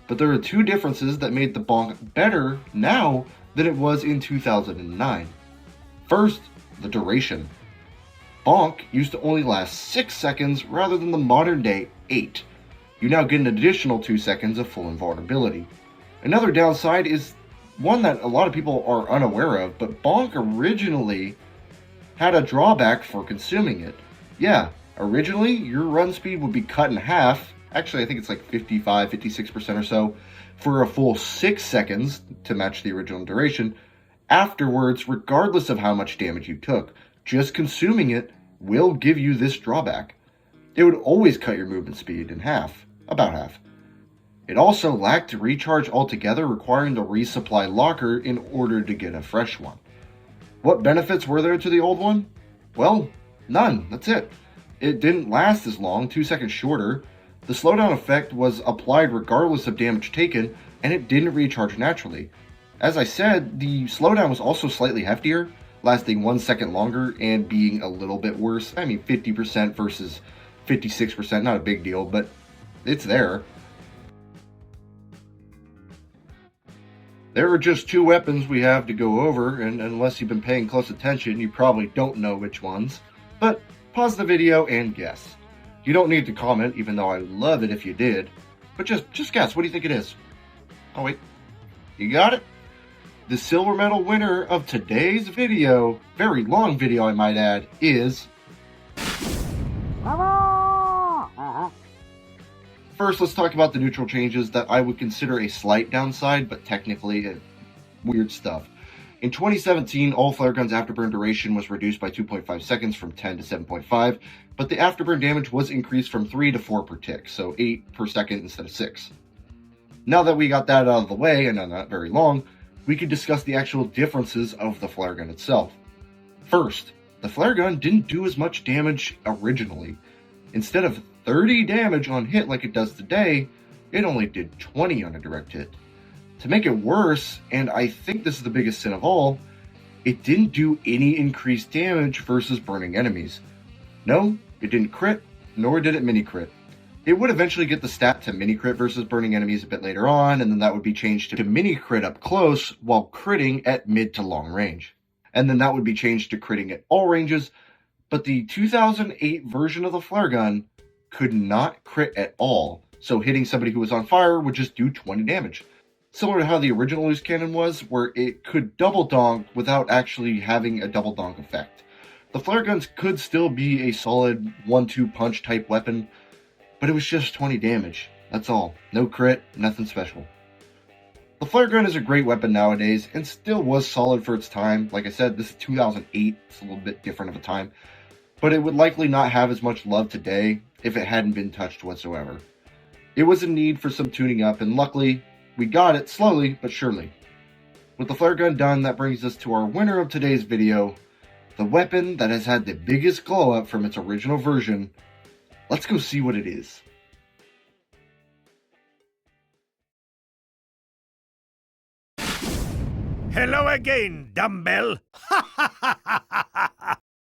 But there are 2 differences that made the Bonk better now than it was in 2009. First, the duration. Bonk used to only last 6 seconds rather than the modern day 8. You now get an additional 2 seconds of full invulnerability. Another downside is one that a lot of people are unaware of, but Bonk originally had a drawback for consuming it. Yeah, originally your run speed would be cut in half, actually I think it's like 55-56% or so, for a full 6 seconds to match the original duration. Afterwards, regardless of how much damage you took, just consuming it will give you this drawback. It would always cut your movement speed in half, about half. It also lacked recharge altogether, requiring the resupply locker in order to get a fresh one. What benefits were there to the old one? Well, none, that's it. It didn't last as long, 2 seconds shorter. The slowdown effect was applied regardless of damage taken, and it didn't recharge naturally. As I said, the slowdown was also slightly heftier, lasting 1 second longer and being a little bit worse. I mean, 50% versus 56%, not a big deal, but it's there. There are just 2 weapons we have to go over, and unless you've been paying close attention, you probably don't know which ones. But pause the video and guess. You don't need to comment, even though I love it if you did. But just guess, what do you think it is? Oh wait, you got it? The silver medal winner of today's video, very long video I might add, is... First, let's talk about the neutral changes that I would consider a slight downside, but technically weird stuff. In 2017, all flare guns afterburn duration was reduced by 2.5 seconds from 10 to 7.5, but the afterburn damage was increased from 3 to 4 per tick, so 8 per second instead of 6. Now that we got that out of the way, and not very long, we could discuss the actual differences of the flare gun itself. First, the flare gun didn't do as much damage originally. Instead of 30 damage on hit like it does today, it only did 20 on a direct hit. To make it worse, and I think this is the biggest sin of all, it didn't do any increased damage versus burning enemies. No, it didn't crit, nor did it mini crit. It would eventually get the stat to mini crit versus burning enemies a bit later on, and then that would be changed to mini crit up close while critting at mid to long range. And then that would be changed to critting at all ranges, but the 2008 version of the flare gun could not crit at all, so hitting somebody who was on fire would just do 20 damage. Similar to how the original loose cannon was, where it could double donk without actually having a double donk effect. The flare guns could still be a solid 1-2 punch type weapon, but it was just 20 damage. That's all. No crit, nothing special. The flare gun is a great weapon nowadays, and still was solid for its time. Like I said, this is 2008, it's a little bit different of a time. But it would likely not have as much love today if it hadn't been touched whatsoever. It was in need for some tuning up, and luckily, we got it slowly but surely. With the flare gun done, that brings us to our winner of today's video, the weapon that has had the biggest glow up from its original version. Let's go see what it is. Hello again, dumbbell.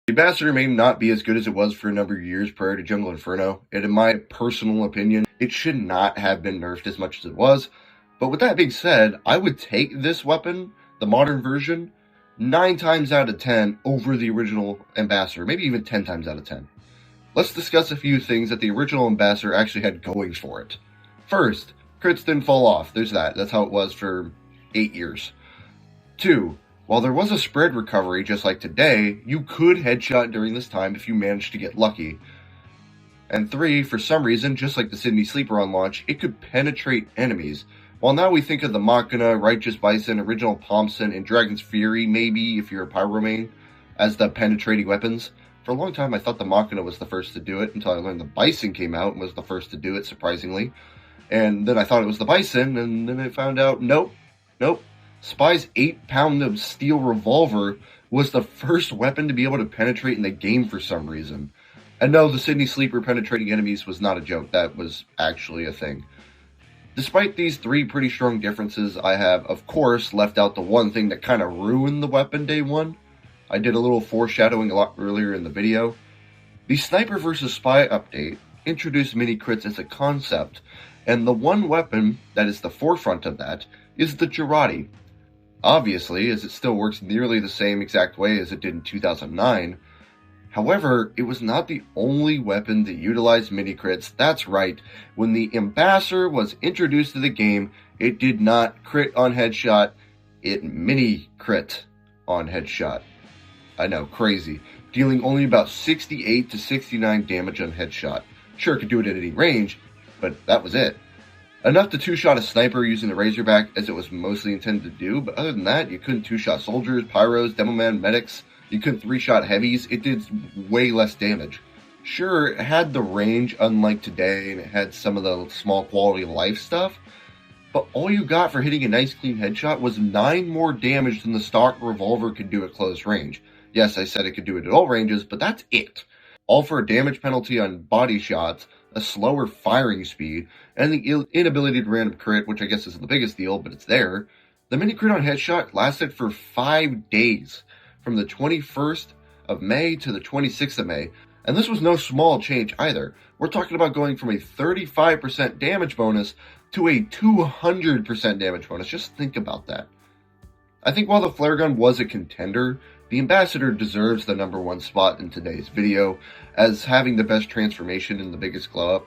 The Ambassador may not be as good as it was for a number of years prior to Jungle Inferno, and in my personal opinion, it should not have been nerfed as much as it was. But with that being said, I would take this weapon, the modern version, 9 times out of 10 over the original Ambassador, maybe even 10 times out of 10. let's discuss a few things that the original Ambassador actually had going for it. First, crits didn't fall off. There's that. That's how it was for 8 years. 2, while there was a spread recovery just like today, you could headshot during this time if you managed to get lucky. And 3, for some reason, just like the Sydney Sleeper on launch, it could penetrate enemies. While now we think of the Machina, Righteous Bison, Original Thompson, and Dragon's Fury, maybe if you're a Pyro main, as the penetrating weapons, for a long time I thought the Machina was the first to do it until I learned the Bison came out and was the first to do it, surprisingly. And then I thought it was the Bison, and then I found out, nope. Spy's 8-pound of steel revolver was the first weapon to be able to penetrate in the game for some reason. And no, the Sydney Sleeper penetrating enemies was not a joke, that was actually a thing. Despite these 3 pretty strong differences, I have, of course, left out the one thing that kind of ruined the weapon day 1. I did a little foreshadowing a lot earlier in the video. The Sniper vs. Spy update introduced mini-crits as a concept, and the one weapon that is the forefront of that is the Girardi. Obviously, as it still works nearly the same exact way as it did in 2009. However, it was not the only weapon that utilized mini-crits. That's right, when the Ambassador was introduced to the game, it did not crit on headshot, it mini-crit on headshot. I know, crazy. Dealing only about 68 to 69 damage on headshot. Sure, it could do it at any range, but that was it. Enough to 2-shot a sniper using the Razorback as it was mostly intended to do, but other than that, you couldn't 2-shot soldiers, pyros, demoman, medics, you couldn't 3-shot heavies, it did way less damage. Sure, it had the range unlike today, and it had some of the small quality of life stuff, but all you got for hitting a nice clean headshot was 9 more damage than the stock revolver could do at close range. Yes, I said it could do it at all ranges, but that's it. All for a damage penalty on body shots, a slower firing speed, and the inability to random crit, which I guess is the biggest deal, but it's there. The mini crit on headshot lasted for 5 days, from the 21st of May to the 26th of May, and this was no small change either. We're talking about going from a 35% damage bonus to a 200% damage bonus. Just think about that. I think while the flare gun was a contender, the Ambassador deserves the #1 spot in today's video as having the best transformation and the biggest glow up,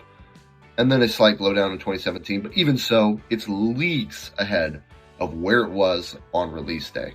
and then a slight glow down in 2017, but even so, it's leagues ahead of where it was on release day.